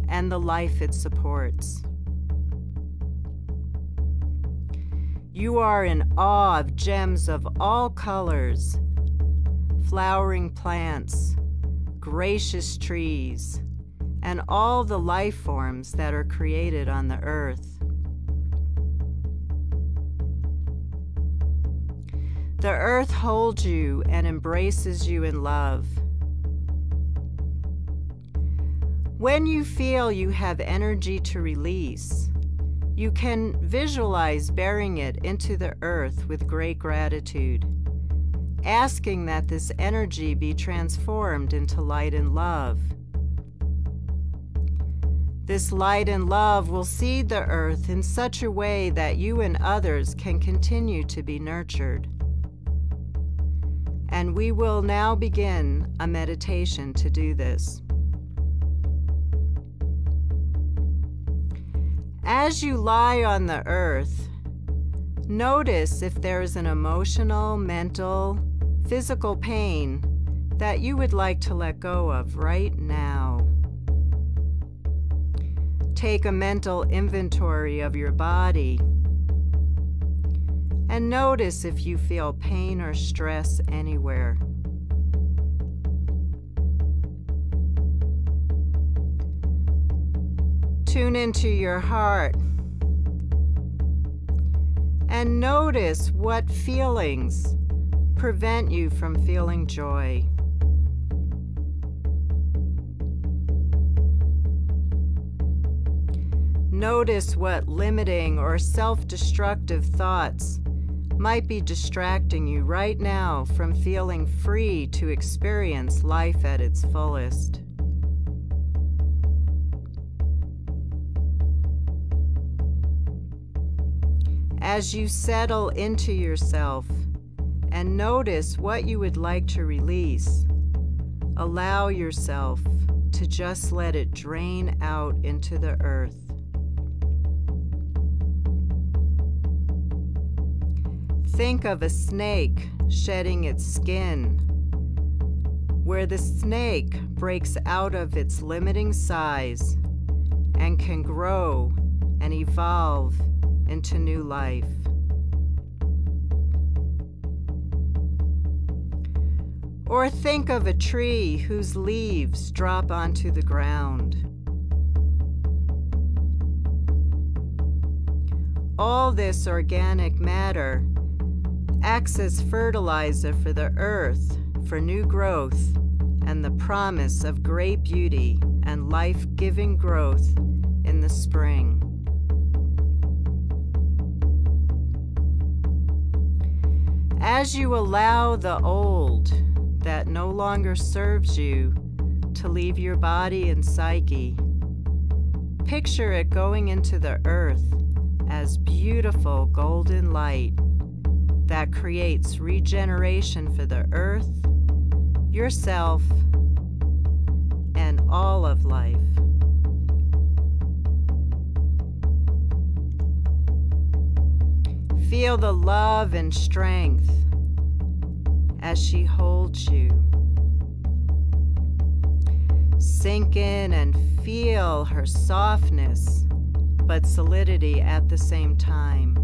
and the life it supports. You are in awe of gems of all colors, flowering plants, gracious trees, and all the life forms that are created on the earth. The earth holds you and embraces you in love. When you feel you have energy to release, you can visualize bearing it into the earth with great gratitude, asking that this energy be transformed into light and love. This light and love will seed the earth in such a way that you and others can continue to be nurtured. And we will now begin a meditation to do this. As you lie on the earth, notice if there is an emotional, mental, physical pain that you would like to let go of right now. Take a mental inventory of your body and notice if you feel pain or stress anywhere. Tune into your heart and notice what feelings prevent you from feeling joy. Notice what limiting or self-destructive thoughts might be distracting you right now from feeling free to experience life at its fullest. As you settle into yourself and notice what you would like to release, allow yourself to just let it drain out into the earth. Think of a snake shedding its skin, where the snake breaks out of its limiting size and can grow and evolve into new life. Or think of a tree whose leaves drop onto the ground. All this organic matter acts as fertilizer for the earth, for new growth, and the promise of great beauty and life-giving growth in the spring. As you allow the old that no longer serves you to leave your body and psyche, picture it going into the earth as beautiful golden light that creates regeneration for the earth, yourself, and all of life. Feel the love and strength as she holds you. Sink in and feel her softness, but solidity at the same time.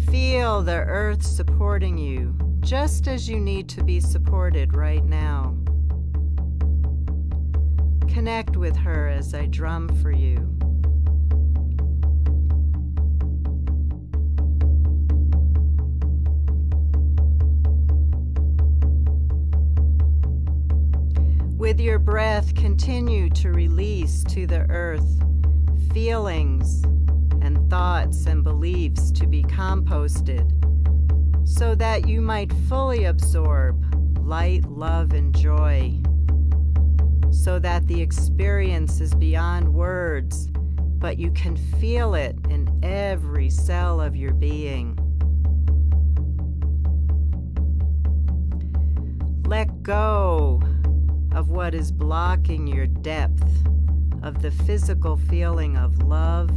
Feel the earth supporting you, just as you need to be supported right now. Connect with her as I drum for you. With your breath, continue to release to the earth feelings and thoughts and beliefs to be composted so that you might fully absorb light, love, and joy, so that the experience is beyond words, but you can feel it in every cell of your being. Let go of what is blocking your depth of the physical feeling of love,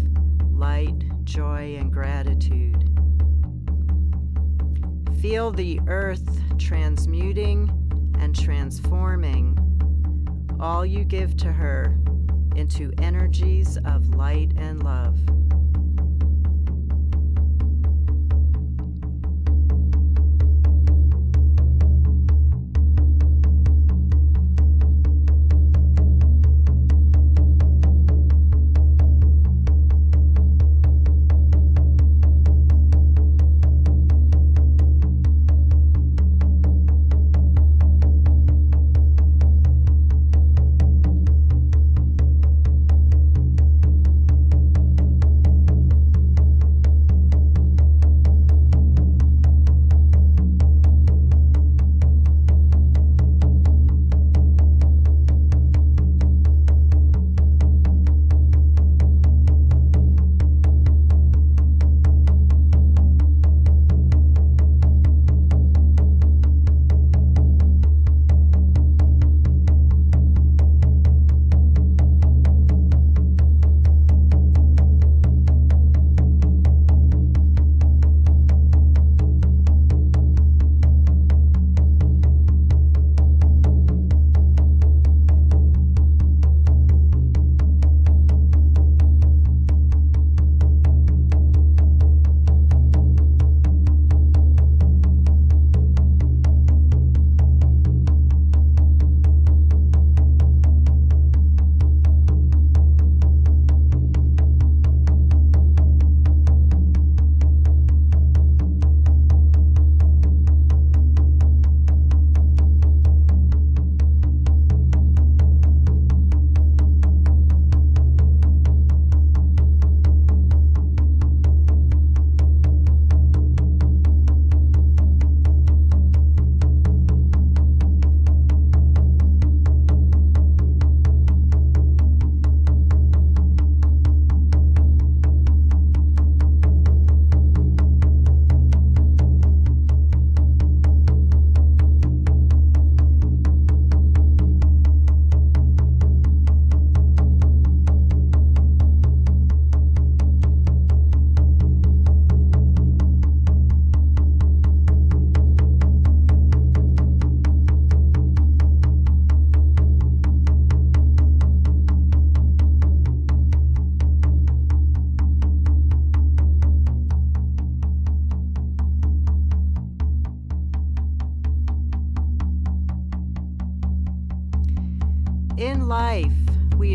light, joy, and gratitude. Feel the earth transmuting and transforming all you give to her into energies of light and love.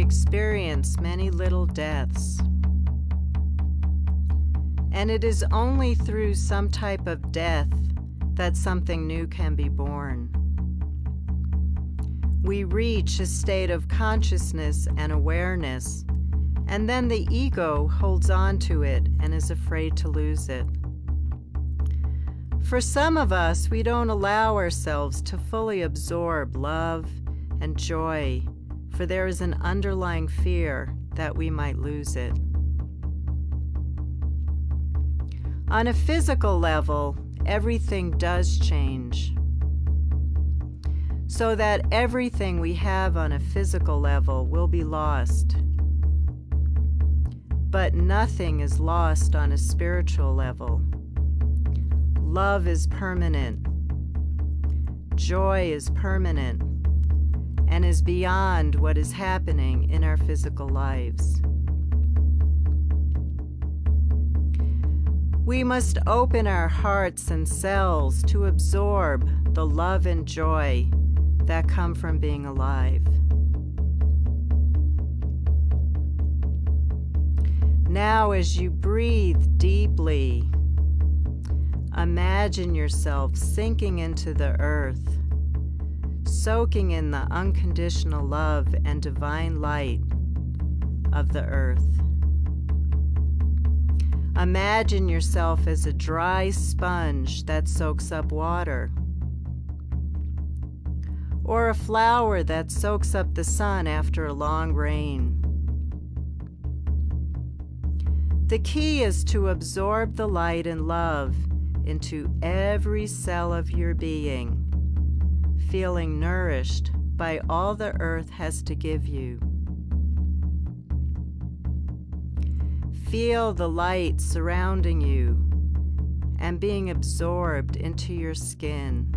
experience many little deaths. And it is only through some type of death that something new can be born. We reach a state of consciousness and awareness, and then the ego holds on to it and is afraid to lose it. For some of us, we don't allow ourselves to fully absorb love and joy, for there is an underlying fear that we might lose it. On a physical level, everything does change, so that everything we have on a physical level will be lost. But nothing is lost on a spiritual level. Love is permanent. Joy is permanent and is beyond what is happening in our physical lives. We must open our hearts and cells to absorb the love and joy that come from being alive. Now, as you breathe deeply, imagine yourself sinking into the earth, soaking in the unconditional love and divine light of the earth. Imagine yourself as a dry sponge that soaks up water, or a flower that soaks up the sun after a long rain. The key is to absorb the light and love into every cell of your being, feeling nourished by all the earth has to give you. Feel the light surrounding you and being absorbed into your skin.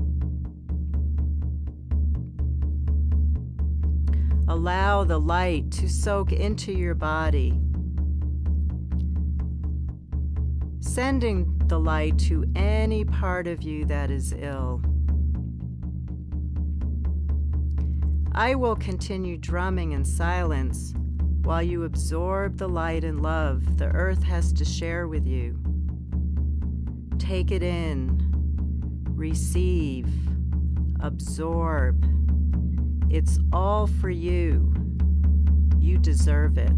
Allow the light to soak into your body, sending the light to any part of you that is ill. I will continue drumming in silence while you absorb the light and love the earth has to share with you. Take it in, receive, absorb. It's all for you. You deserve it.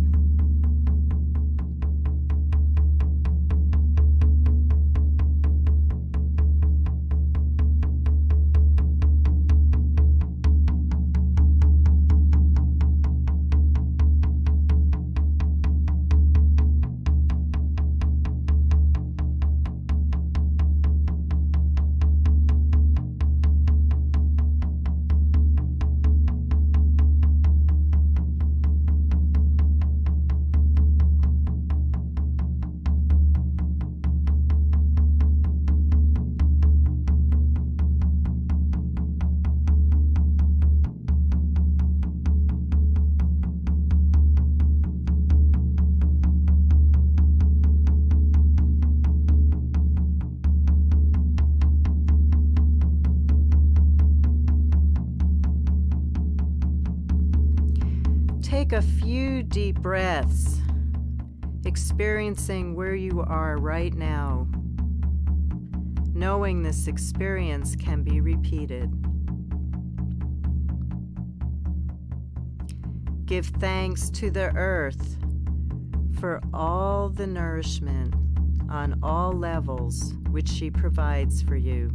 Take a few deep breaths, experiencing where you are right now, knowing this experience can be repeated. Give thanks to the earth for all the nourishment on all levels which she provides for you.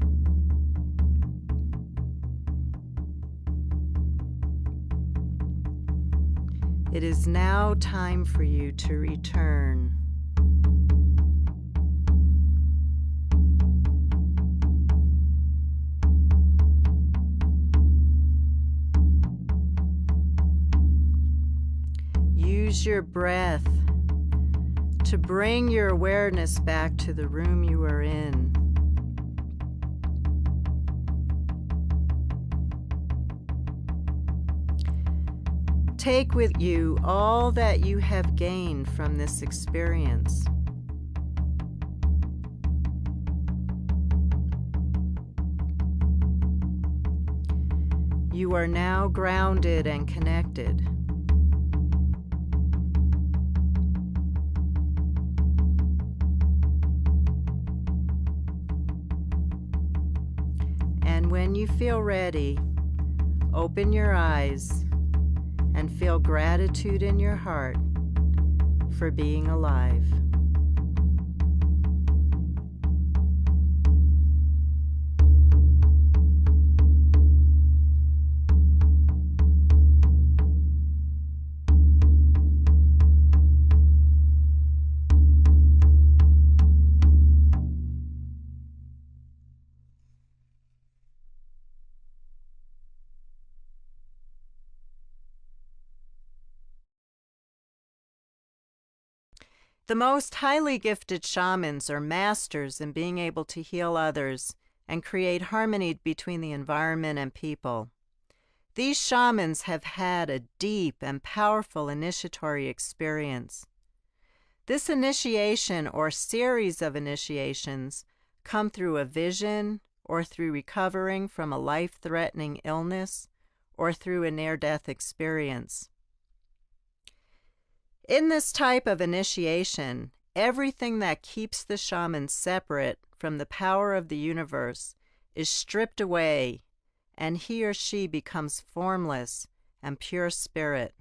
It is now time for you to return. Use your breath to bring your awareness back to the room you are in. Take with you all that you have gained from this experience. You are now grounded and connected. when you feel ready, open your eyes and feel gratitude in your heart for being alive. The most highly gifted shamans are masters in being able to heal others and create harmony between the environment and people. These shamans have had a deep and powerful initiatory experience. This initiation or series of initiations come through a vision or through recovering from a life-threatening illness or through a near-death experience. In this type of initiation, everything that keeps the shaman separate from the power of the universe is stripped away, and he or she becomes formless and pure spirit.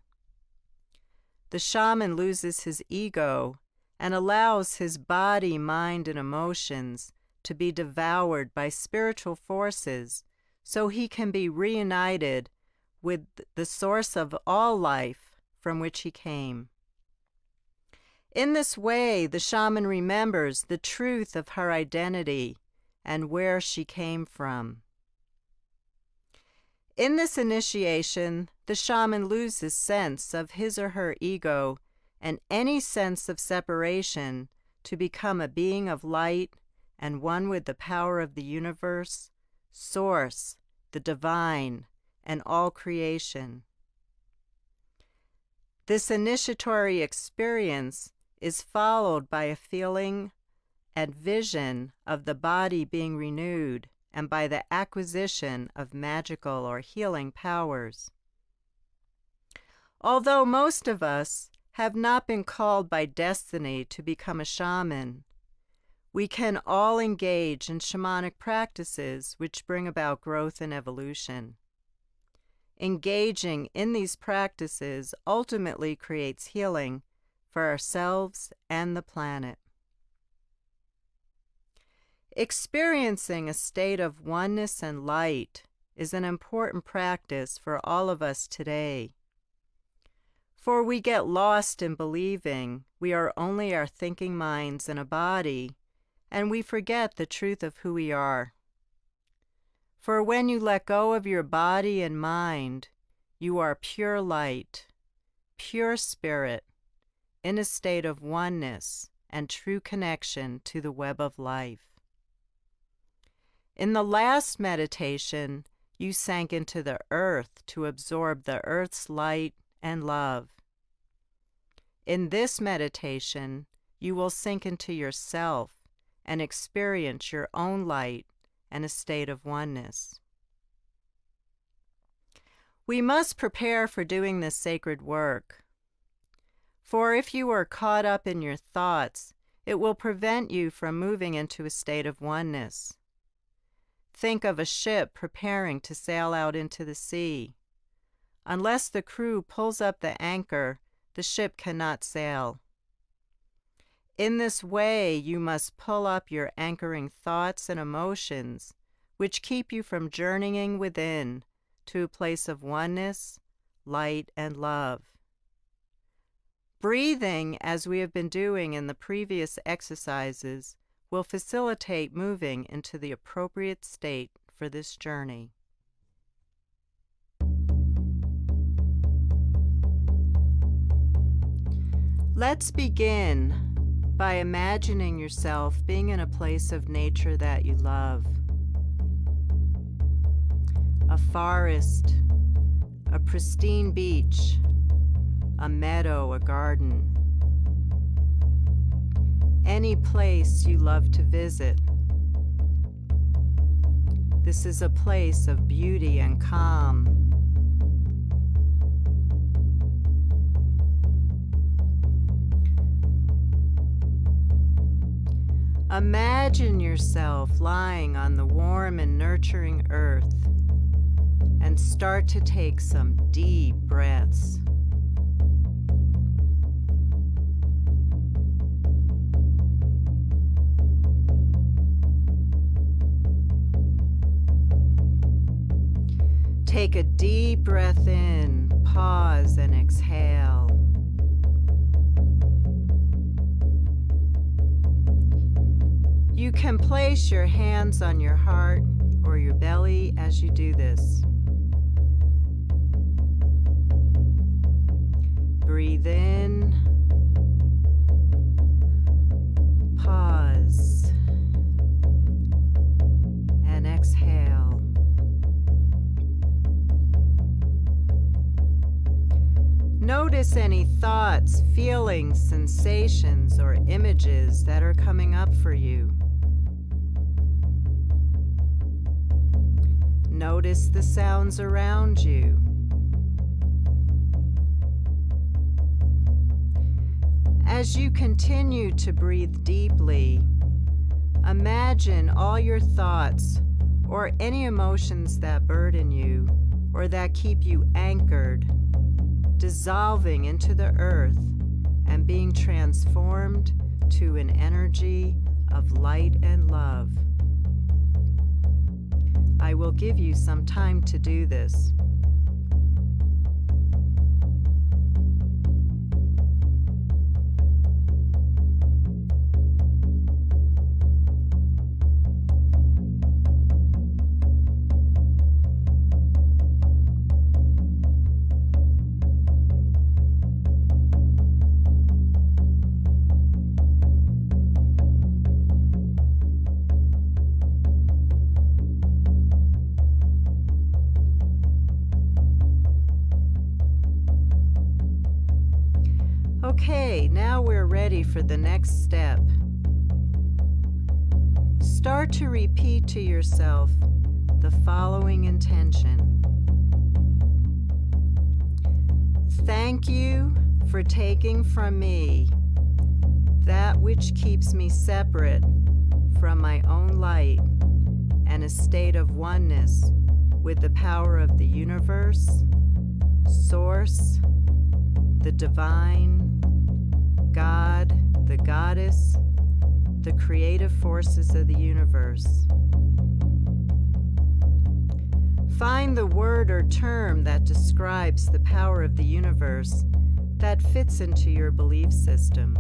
The shaman loses his ego and allows his body, mind, and emotions to be devoured by spiritual forces so he can be reunited with the source of all life from which he came. In this way, the shaman remembers the truth of her identity and where she came from. In this initiation, the shaman loses sense of his or her ego and any sense of separation to become a being of light and one with the power of the universe, source, the divine, and all creation. This initiatory experience is followed by a feeling and vision of the body being renewed and by the acquisition of magical or healing powers. Although most of us have not been called by destiny to become a shaman, we can all engage in shamanic practices which bring about growth and evolution. Engaging in these practices ultimately creates healing for ourselves and the planet. Experiencing a state of oneness and light is an important practice for all of us today. For we get lost in believing we are only our thinking minds in a body, and we forget the truth of who we are. For when you let go of your body and mind, you are pure light, pure spirit, in a state of oneness and true connection to the web of life. In the last meditation, you sank into the earth to absorb the earth's light and love. In this meditation, you will sink into yourself and experience your own light and a state of oneness. We must prepare for doing this sacred work. For if you are caught up in your thoughts, it will prevent you from moving into a state of oneness. Think of a ship preparing to sail out into the sea. Unless the crew pulls up the anchor, the ship cannot sail. In this way, you must pull up your anchoring thoughts and emotions, which keep you from journeying within to a place of oneness, light, and love. Breathing, as we have been doing in the previous exercises, will facilitate moving into the appropriate state for this journey. Let's begin by imagining yourself being in a place of nature that you love. A forest, a pristine beach, a meadow, a garden. Any place you love to visit. This is a place of beauty and calm. Imagine yourself lying on the warm and nurturing earth and start to take some deep breaths. Take a deep breath in, pause, and exhale. You can place your hands on your heart or your belly as you do this. Breathe in, pause, and exhale. Notice any thoughts, feelings, sensations, or images that are coming up for you. Notice the sounds around you. As you continue to breathe deeply, imagine all your thoughts or any emotions that burden you or that keep you anchored dissolving into the earth and being transformed to an energy of light and love. I will give you some time to do this. Okay, now we're ready for the next step. Start to repeat to yourself the following intention. Thank you for taking from me that which keeps me separate from my own light and a state of oneness with the power of the universe, Source, the divine, God, the goddess, the creative forces of the universe. Find the word or term that describes the power of the universe that fits into your belief system.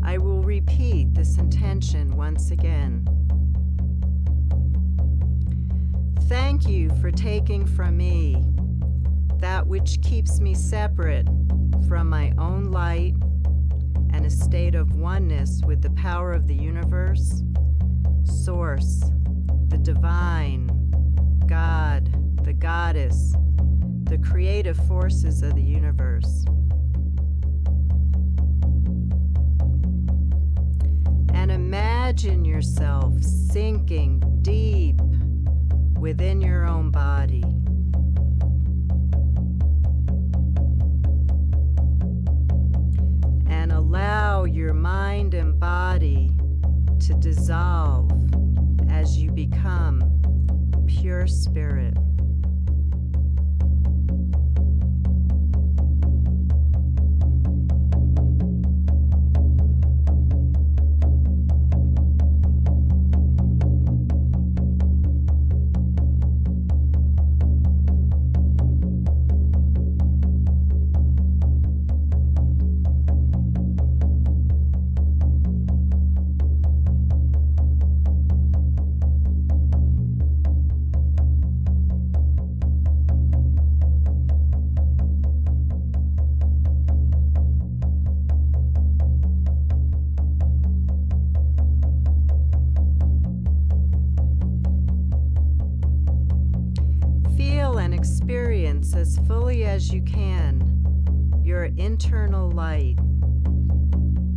I will repeat this intention once again. Thank you for taking from me that which keeps me separate from my own light and a state of oneness with the power of the universe, Source, the divine, God, the goddess, the creative forces of the universe. And imagine yourself sinking deep within your own body. And allow your mind and body to dissolve as you become pure spirit. Experience as fully as you can your internal light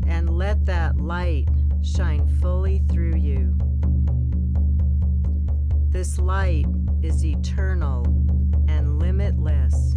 and let that light shine fully through you. This light is eternal and limitless.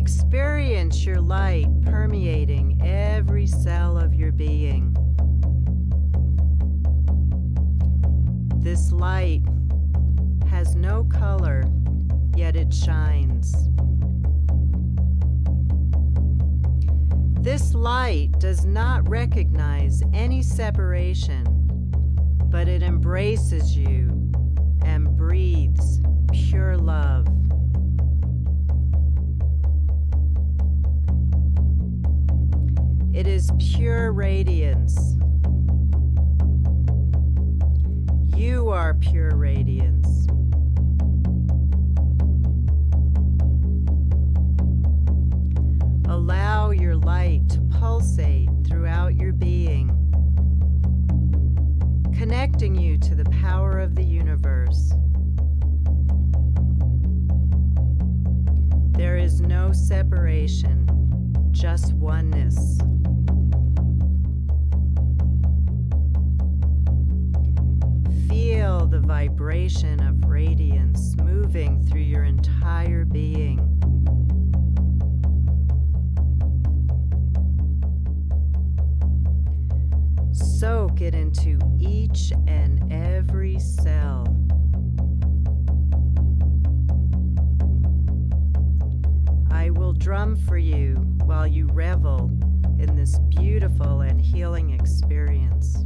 Experience your light permeating every cell of your being. This light has no color, yet it shines. This light does not recognize any separation, but it embraces you and breathes pure love. It is pure radiance. You are pure radiance. Allow your light to pulsate throughout your being, connecting you to the power of the universe. There is no separation, just oneness. Feel the vibration of radiance moving through your entire being. Soak it into each and every cell. I will drum for you while you revel in this beautiful and healing experience.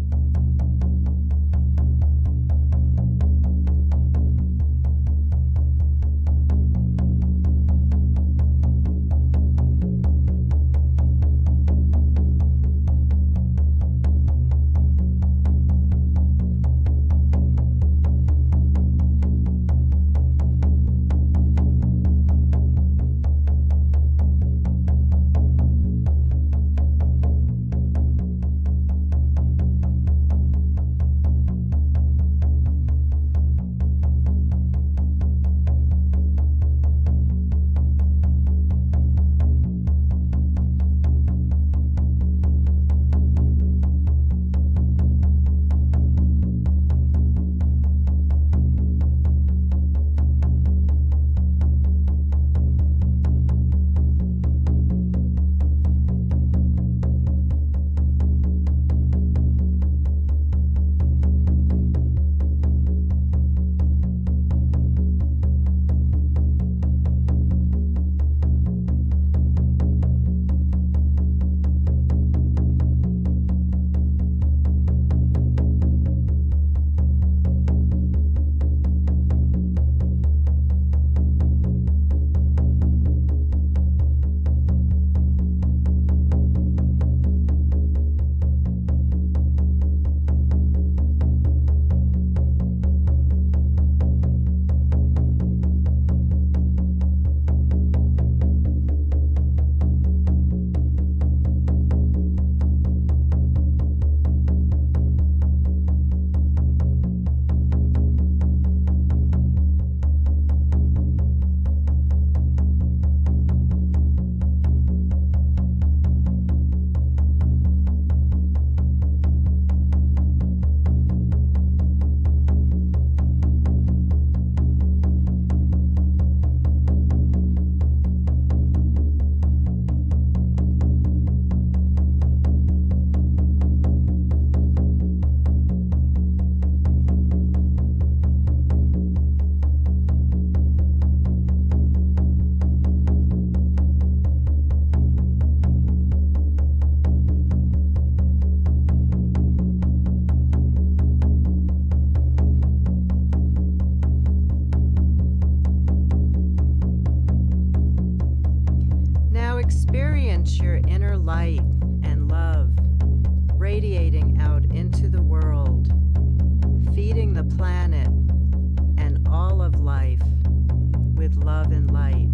Experience your inner light and love radiating out into the world, feeding the planet and all of life with love and light.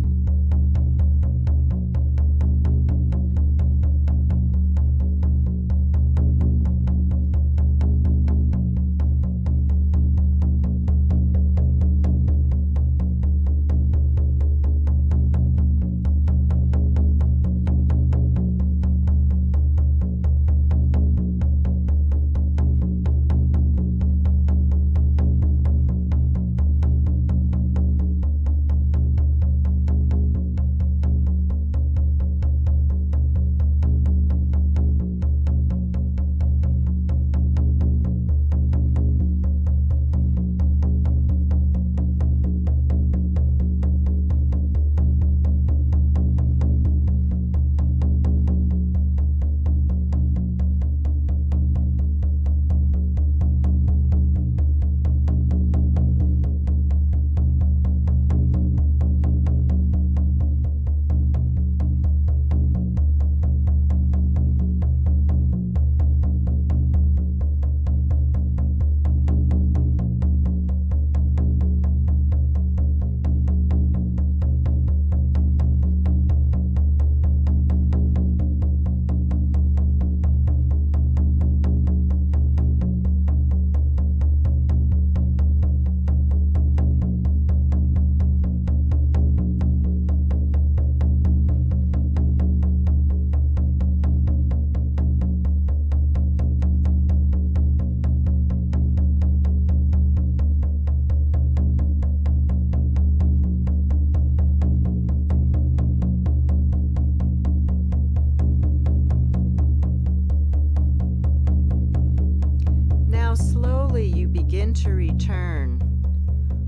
begin to return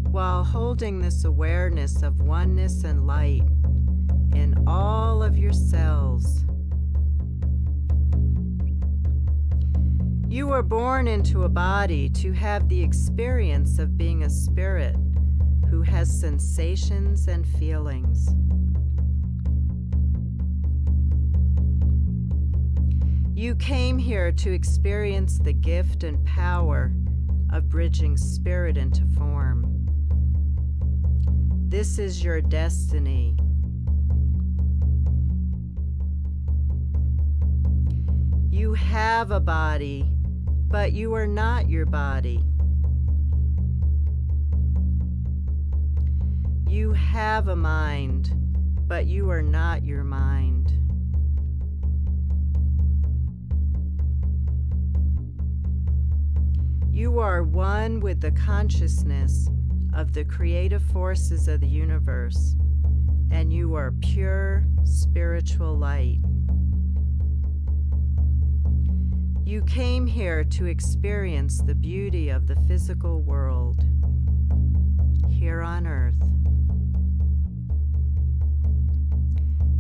while holding this awareness of oneness and light in all of your cells. You were born into a body to have the experience of being a spirit who has sensations and feelings. You came here to experience the gift and power of bridging spirit into form. This is your destiny. You have a body, but you are not your body. You have a mind, but you are not your mind. You are one with the consciousness of the creative forces of the universe, and you are pure spiritual light. You came here to experience the beauty of the physical world here on earth.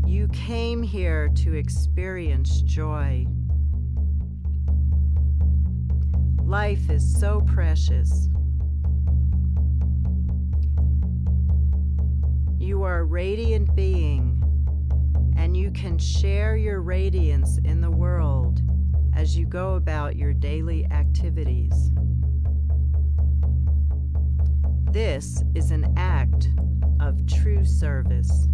You came here to experience joy. Life is so precious. You are a radiant being, and you can share your radiance in the world as you go about your daily activities. This is an act of true service.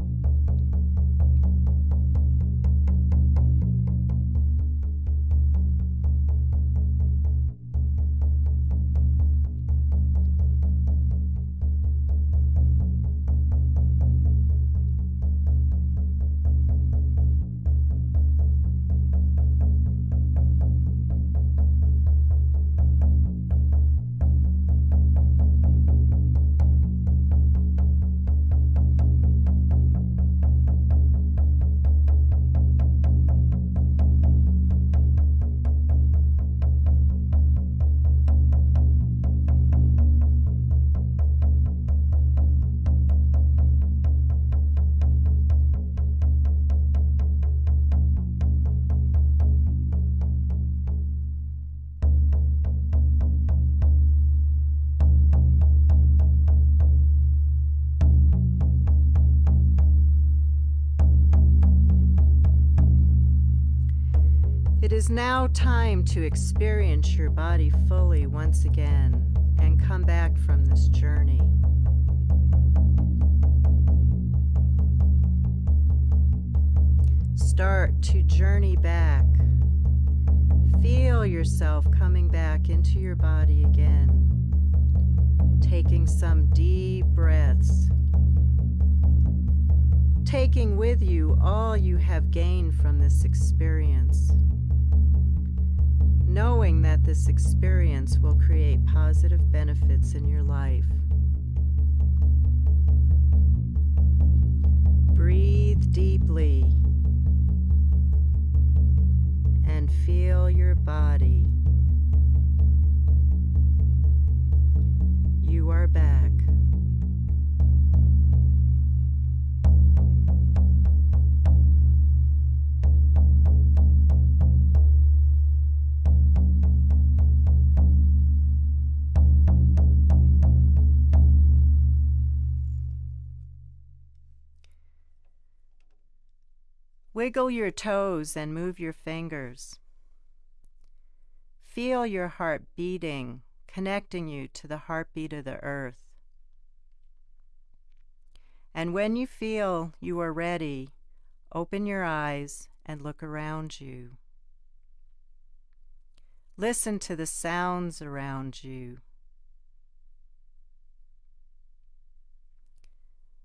It is now time to experience your body fully once again and come back from this journey. Start to journey back. Feel yourself coming back into your body again, taking some deep breaths, taking with you all you have gained from this experience, knowing that this experience will create positive benefits in your life. Breathe deeply and feel your body. You are back. Wiggle your toes and move your fingers. Feel your heart beating, connecting you to the heartbeat of the earth. And when you feel you are ready, open your eyes and look around you. Listen to the sounds around you.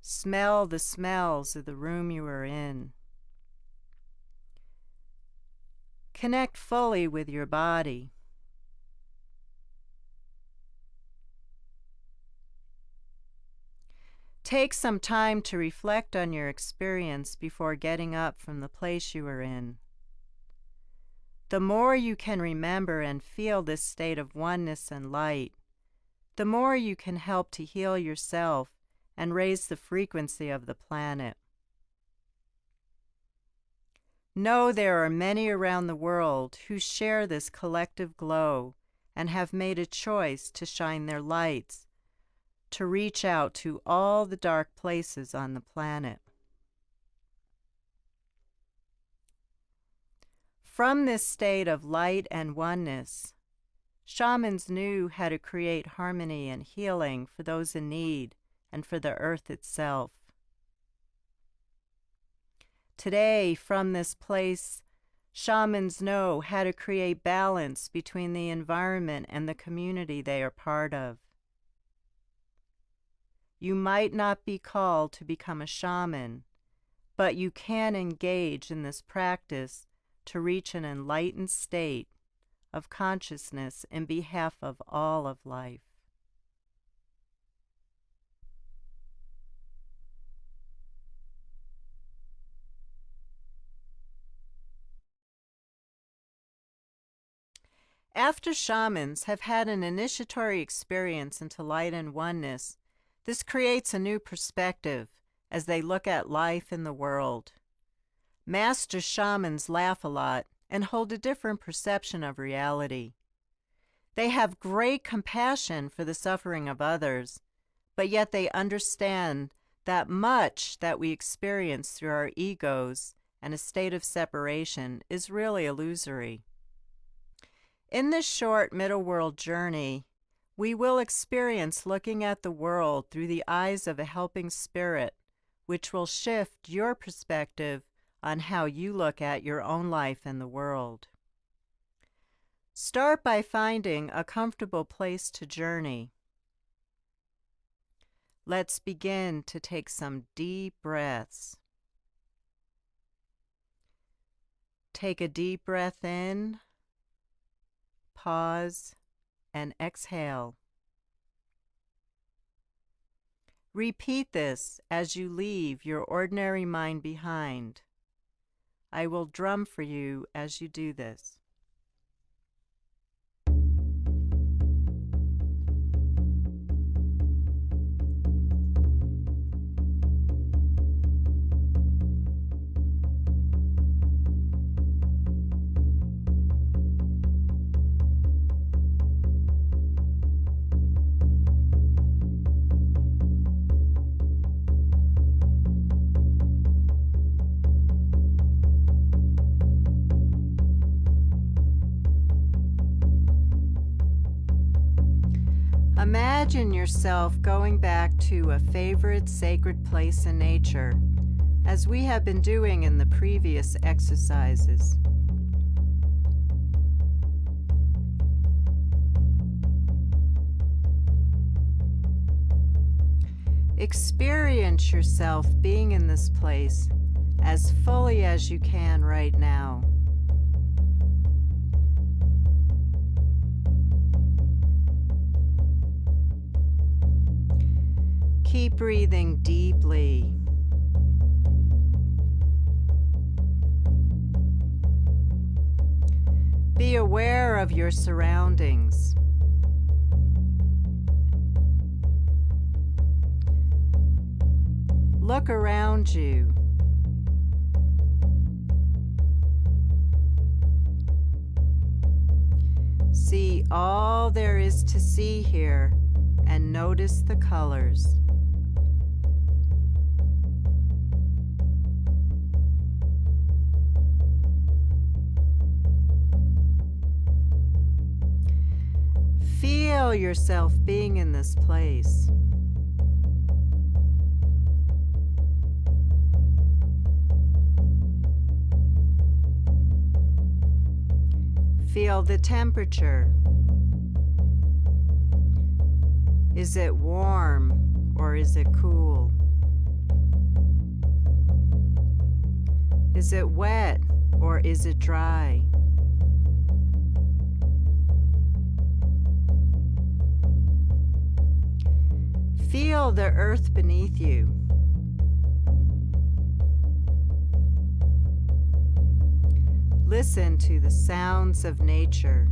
Smell the smells of the room you are in. Connect fully with your body. Take some time to reflect on your experience before getting up from the place you are in. The more you can remember and feel this state of oneness and light, the more you can help to heal yourself and raise the frequency of the planet. Know there are many around the world who share this collective glow and have made a choice to shine their lights, to reach out to all the dark places on the planet. From this state of light and oneness, shamans knew how to create harmony and healing for those in need and for the earth itself. Today, from this place, shamans know how to create balance between the environment and the community they are part of. You might not be called to become a shaman, but you can engage in this practice to reach an enlightened state of consciousness in behalf of all of life. After shamans have had an initiatory experience into light and oneness, this creates a new perspective as they look at life and the world. Master shamans laugh a lot and hold a different perception of reality. They have great compassion for the suffering of others, but yet they understand that much that we experience through our egos and a state of separation is really illusory. In this short middle world journey, we will experience looking at the world through the eyes of a helping spirit, which will shift your perspective on how you look at your own life and the world. Start by finding a comfortable place to journey. Let's begin to take some deep breaths. Take a deep breath in, pause, and exhale. Repeat this as you leave your ordinary mind behind. I will drum for you as you do this. Imagine yourself going back to a favorite sacred place in nature, as we have been doing in the previous exercises. Experience yourself being in this place as fully as you can right now. Keep breathing deeply. Be aware of your surroundings. Look around you. See all there is to see here and notice the colors. Feel yourself being in this place. Feel the temperature. Is it warm or is it cool? Is it wet or is it dry? Feel the earth beneath you. Listen to the sounds of nature.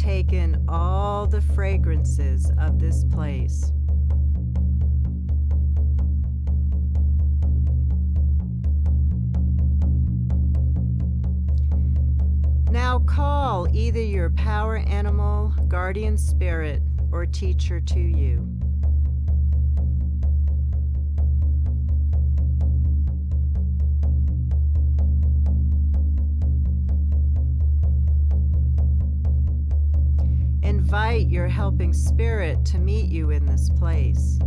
take in all the fragrances of this place. Now call either your power animal, guardian spirit, or teacher to you. Invite your helping spirit to meet you in this place.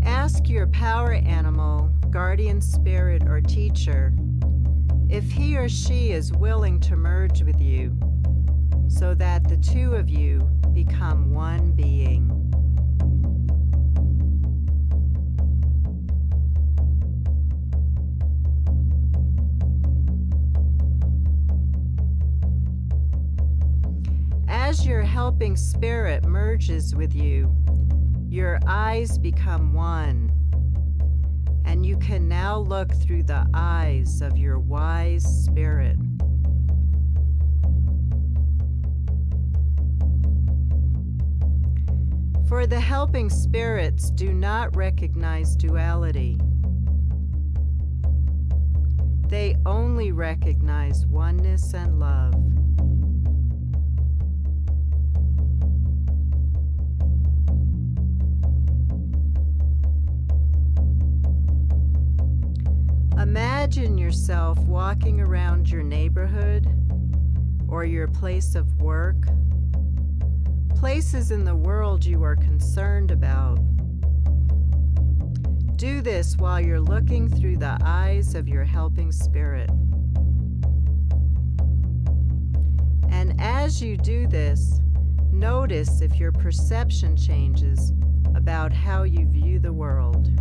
Ask your power animal, guardian spirit, or teacher if he or she is willing to merge with you so that the two of you become one being. As your helping spirit merges with you, your eyes become one, and you can now look through the eyes of your wise spirit. For the helping spirits do not recognize duality. They only recognize oneness and love. Imagine yourself walking around your neighborhood or your place of work, places in the world you are concerned about. Do this while you're looking through the eyes of your helping spirit. And as you do this, notice if your perception changes about how you view the world.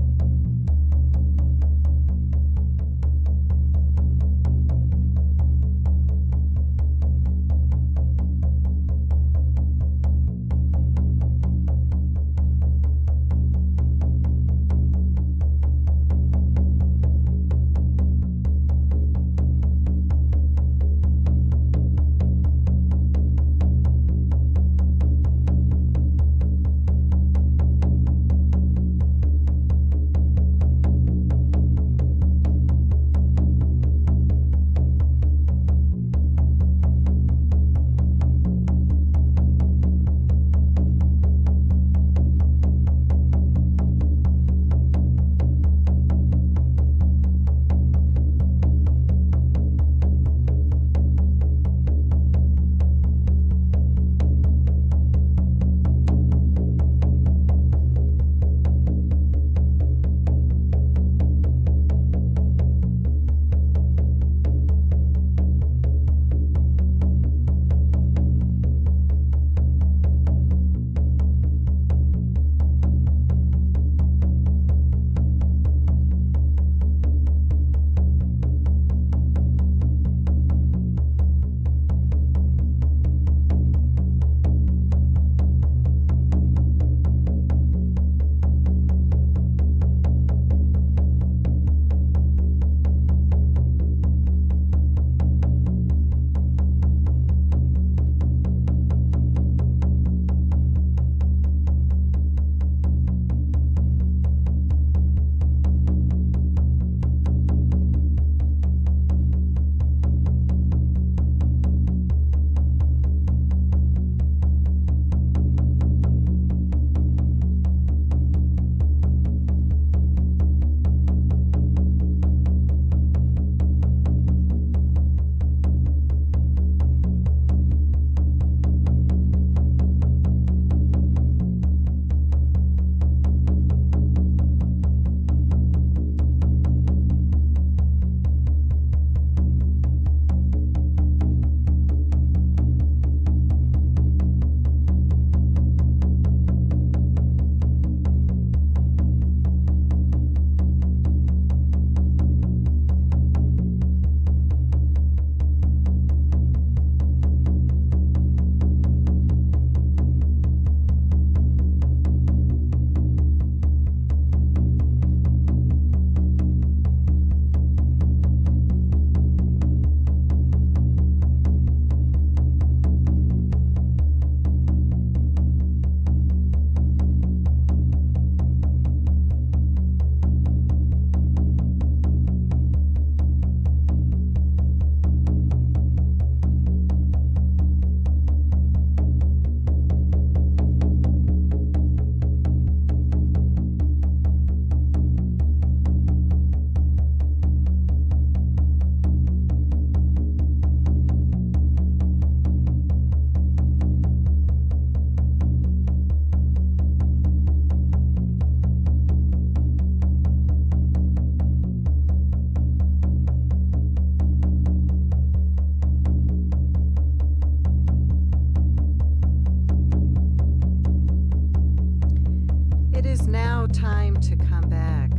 time to come back.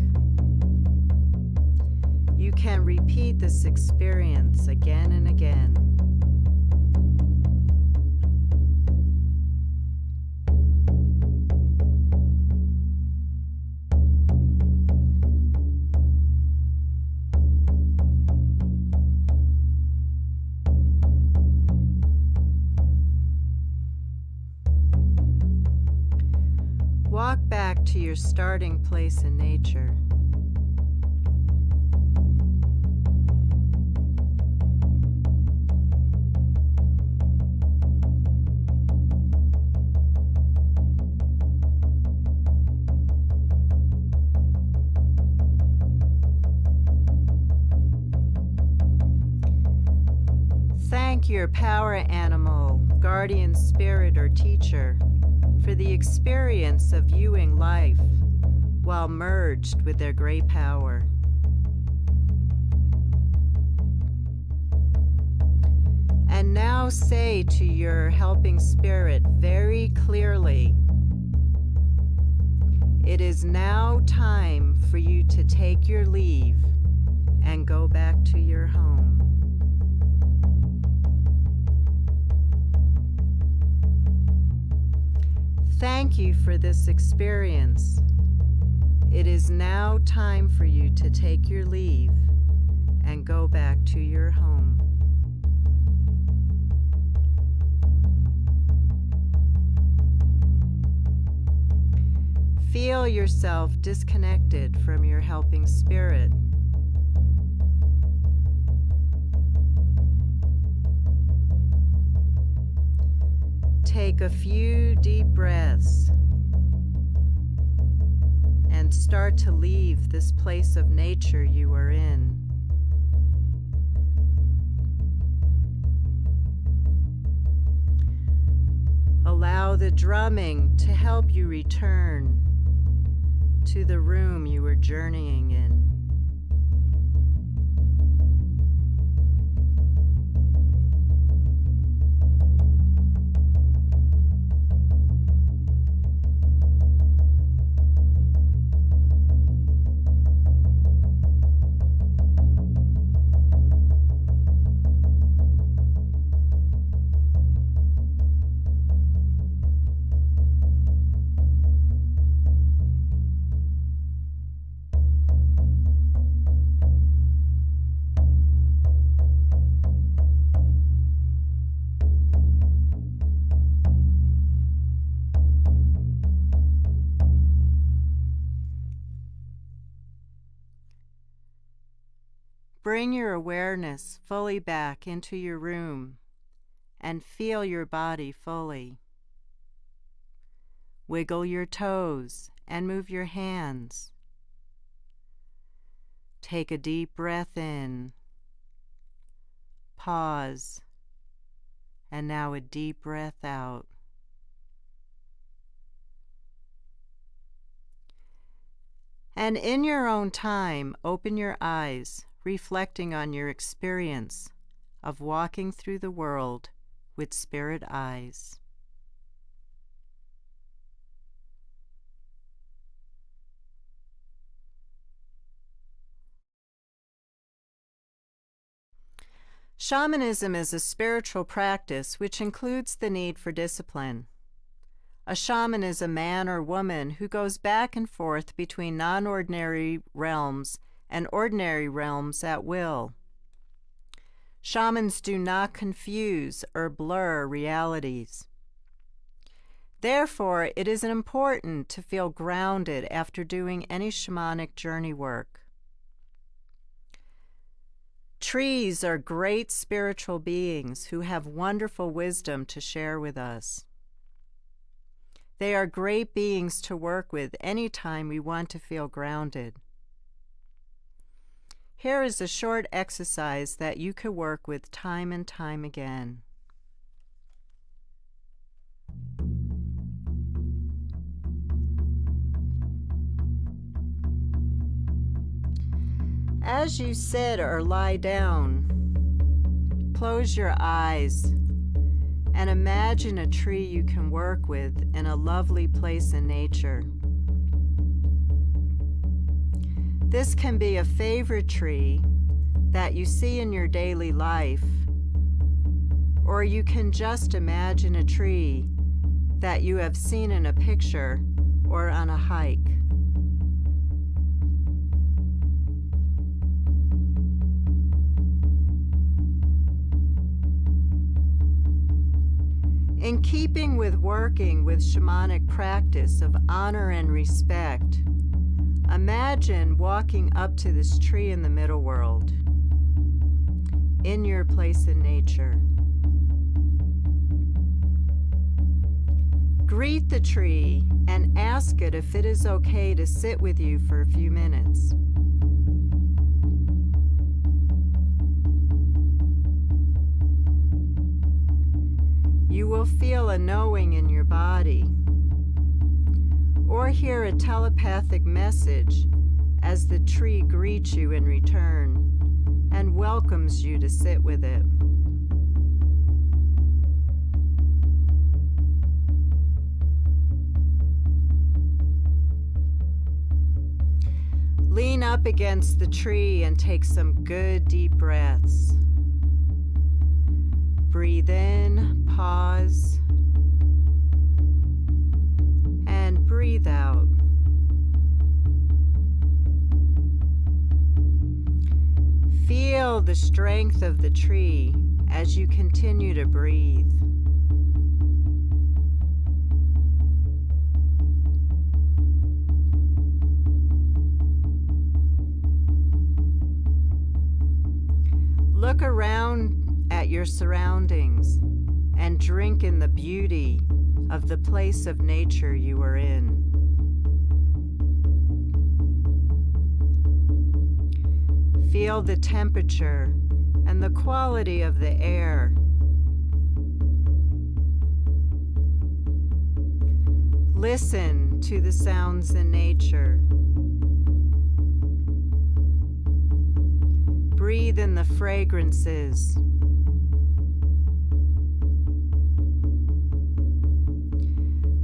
You can repeat this experience again and again. Walk back to your starting place in nature. Thank your power animal, guardian spirit, or teacher for the experience of viewing life while merged with their great power. And now say to your helping spirit very clearly, it is now time for you to take your leave and go back to your home. Thank you for this experience. It is now time for you to take your leave and go back to your home. Feel yourself disconnected from your helping spirit. Take a few deep breaths and start to leave this place of nature you are in. Allow the drumming to help you return to the room you were journeying in. Bring your awareness fully back into your room and feel your body fully. Wiggle your toes and move your hands. Take a deep breath in. Pause. And now a deep breath out. And in your own time, open your eyes, reflecting on your experience of walking through the world with spirit eyes. Shamanism is a spiritual practice which includes the need for discipline. A shaman is a man or woman who goes back and forth between non-ordinary realms and ordinary realms at will. Shamans do not confuse or blur realities. Therefore, it is important to feel grounded after doing any shamanic journey work. Trees are great spiritual beings who have wonderful wisdom to share with us. They are great beings to work with anytime we want to feel grounded. Here is a short exercise that you can work with time and time again. As you sit or lie down, close your eyes and imagine a tree you can work with in a lovely place in nature. This can be a favorite tree that you see in your daily life, or you can just imagine a tree that you have seen in a picture or on a hike. In keeping with working with shamanic practice of honor and respect, imagine walking up to this tree in the middle world, in your place in nature. Greet the tree and ask it if it is okay to sit with you for a few minutes. You will feel a knowing in your body, or hear a telepathic message as the tree greets you in return and welcomes you to sit with it. Lean up against the tree and take some good deep breaths. Breathe in, pause, and breathe out. Feel the strength of the tree as you continue to breathe. Look around at your surroundings and drink in the beauty of the place of nature you are in. Feel the temperature and the quality of the air. Listen to the sounds in nature. Breathe in the fragrances.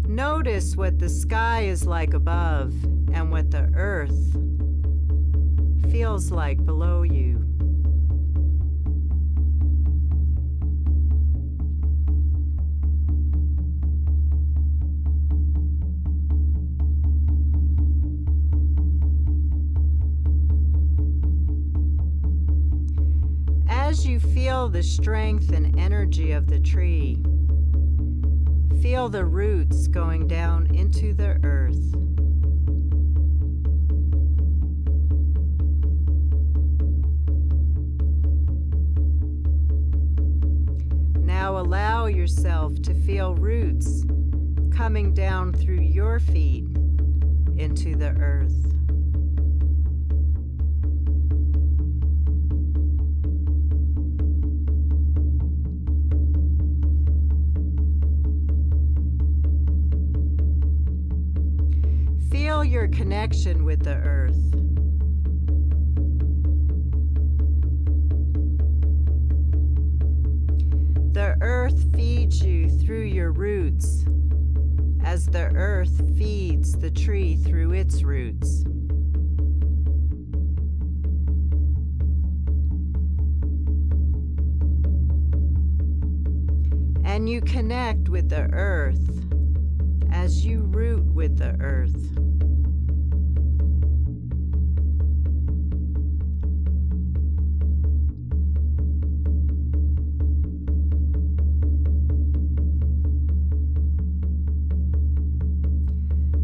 Notice what the sky is like above and what the earth feels like below you. As you feel the strength and energy of the tree, feel the roots going down into the earth. Now allow yourself to feel roots coming down through your feet into the earth. Feel your connection with the earth. The earth feeds you through your roots, as the earth feeds the tree through its roots. And you connect with the earth as you root with the earth.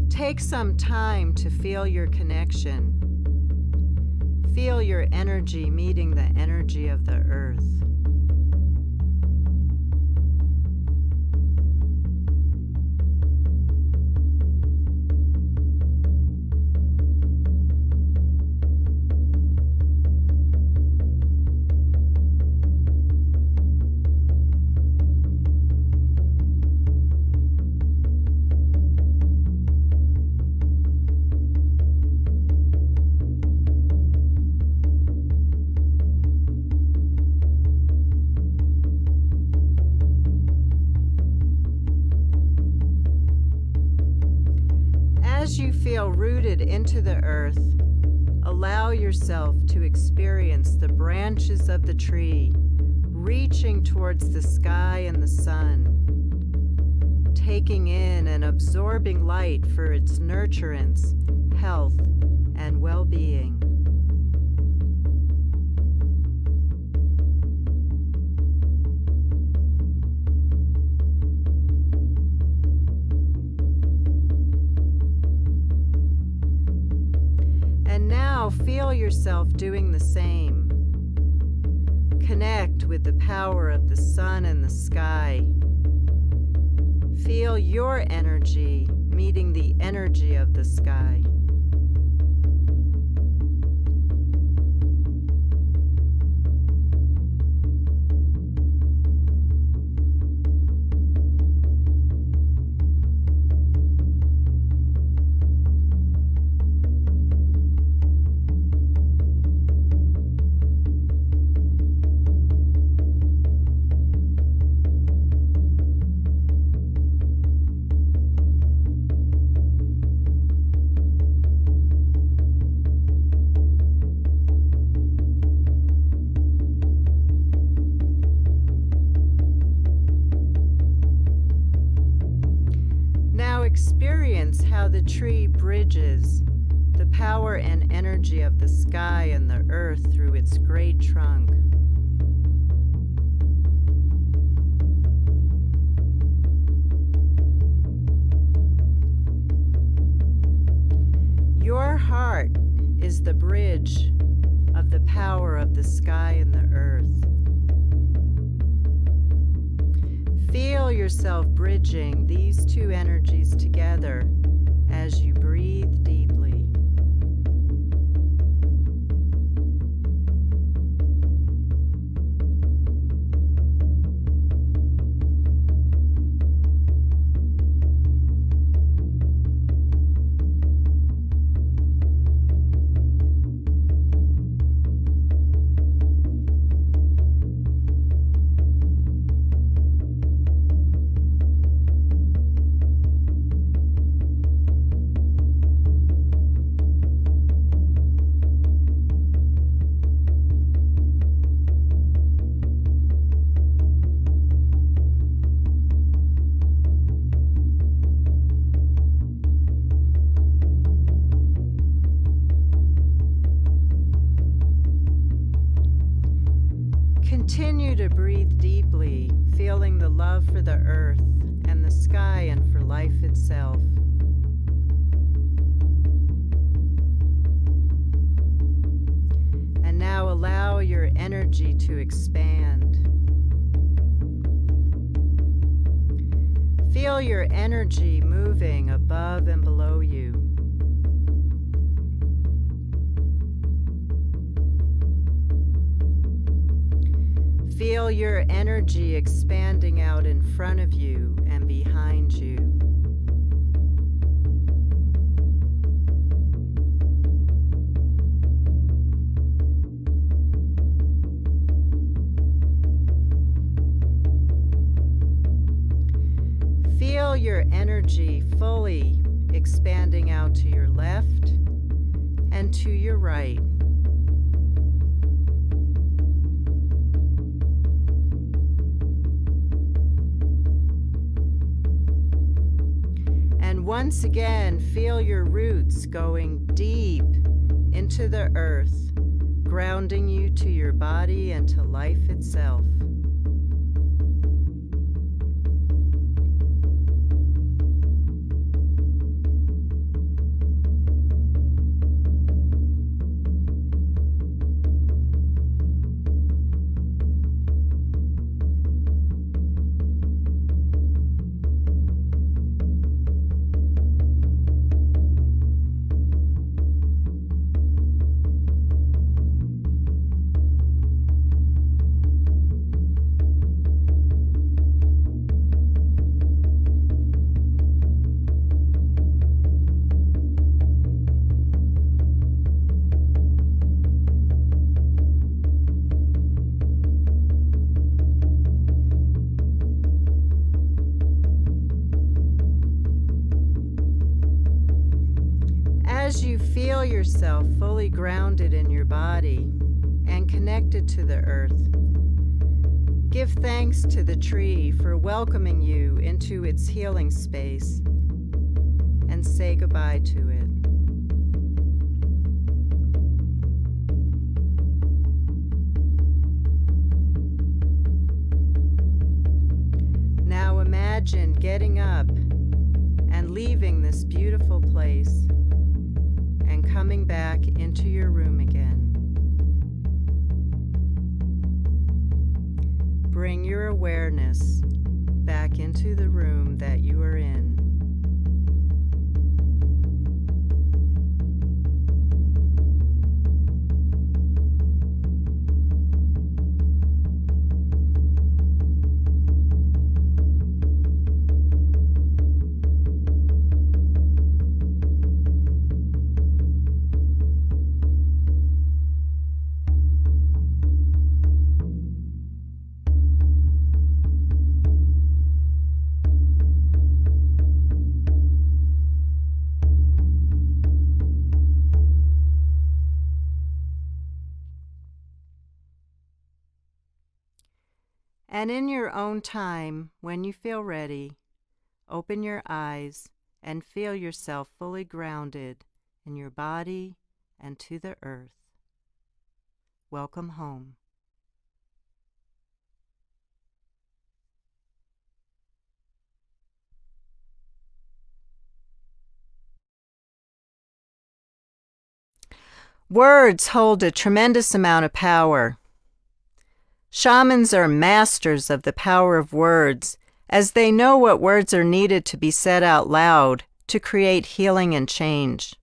Take some time to feel your connection. Feel your energy meeting the energy of the earth. As you feel rooted into the earth, allow yourself to experience the branches of the tree reaching towards the sky and the sun, taking in and absorbing light for its nurturance, health, and well-being. And now feel yourself doing the same. Connect with the power of the sun and the sky. Feel your energy meeting the energy of the sky. Experience how the tree bridges the power and energy of the sky and the earth through its great trunk. Your heart is the bridge of the power of the sky and the earth. Feel yourself bridging these two energies together as you breathe deeply. Continue to breathe deeply, feeling the love for the earth and the sky and for life itself. And now allow your energy to expand. Feel your energy moving above and below you. Feel your energy expanding out in front of you and behind you. Feel your energy fully expanding out to your left and to your right. And once again, feel your roots going deep into the earth, grounding you to your body and to life itself. feel yourself fully grounded in your body and connected to the earth. Give thanks to the tree for welcoming you into its healing space, and say goodbye to it. Now imagine getting up and leaving this beautiful place and coming back into your room again. Bring your awareness back into the room that you are in. And in your own time, when you feel ready, open your eyes and feel yourself fully grounded in your body and to the earth. Welcome home. Words hold a tremendous amount of power. Shamans are masters of the power of words, as they know what words are needed to be said out loud to create healing and change.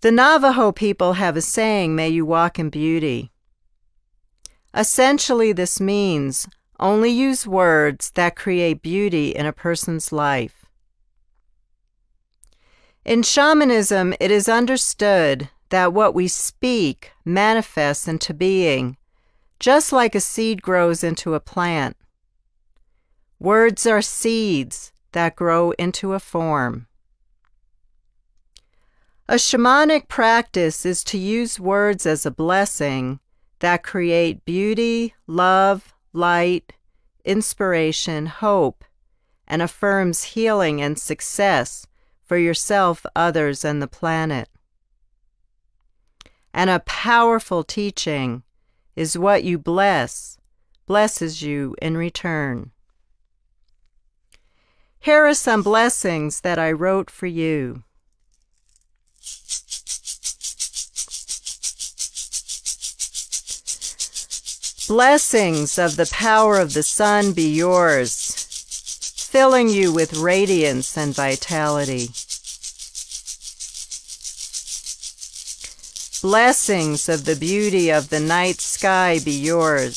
The Navajo people have a saying, "May you walk in beauty." Essentially, this means only use words that create beauty in a person's life. In shamanism, it is understood that what we speak manifests into being, just like a seed grows into a plant. Words are seeds that grow into a form. A shamanic practice is to use words as a blessing that create beauty, love, light, inspiration, hope, and affirms healing and success for yourself, others, and the planet. And a powerful teaching is what you bless, blesses you in return. Here are some blessings that I wrote for you. Blessings of the power of the sun be yours, filling you with radiance and vitality. Blessings of the beauty of the night sky be yours,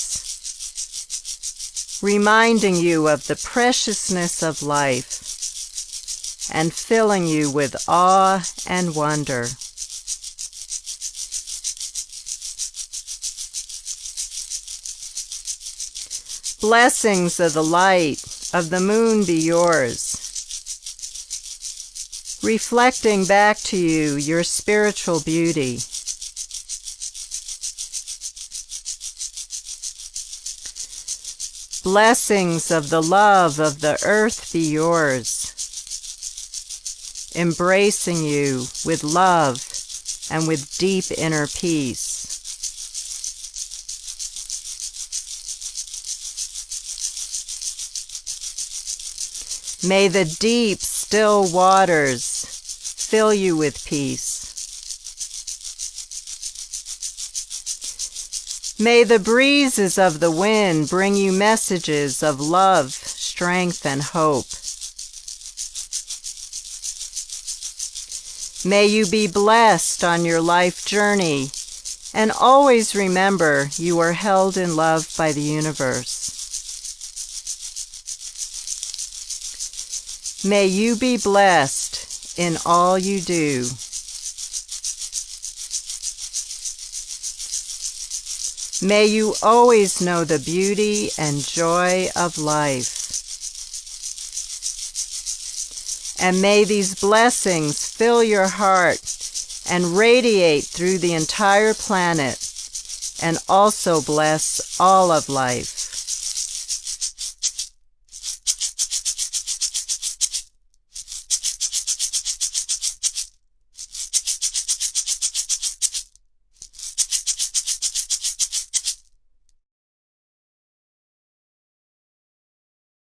reminding you of the preciousness of life and filling you with awe and wonder. Blessings of the light of the moon be yours, reflecting back to you your spiritual beauty. Blessings of the love of the earth be yours, embracing you with love and with deep inner peace. May the deep, still waters fill you with peace. May the breezes of the wind bring you messages of love, strength, and hope. May you be blessed on your life journey, and always remember you are held in love by the universe. May you be blessed in all you do. May you always know the beauty and joy of life. And may these blessings fill your heart and radiate through the entire planet, and also bless all of life.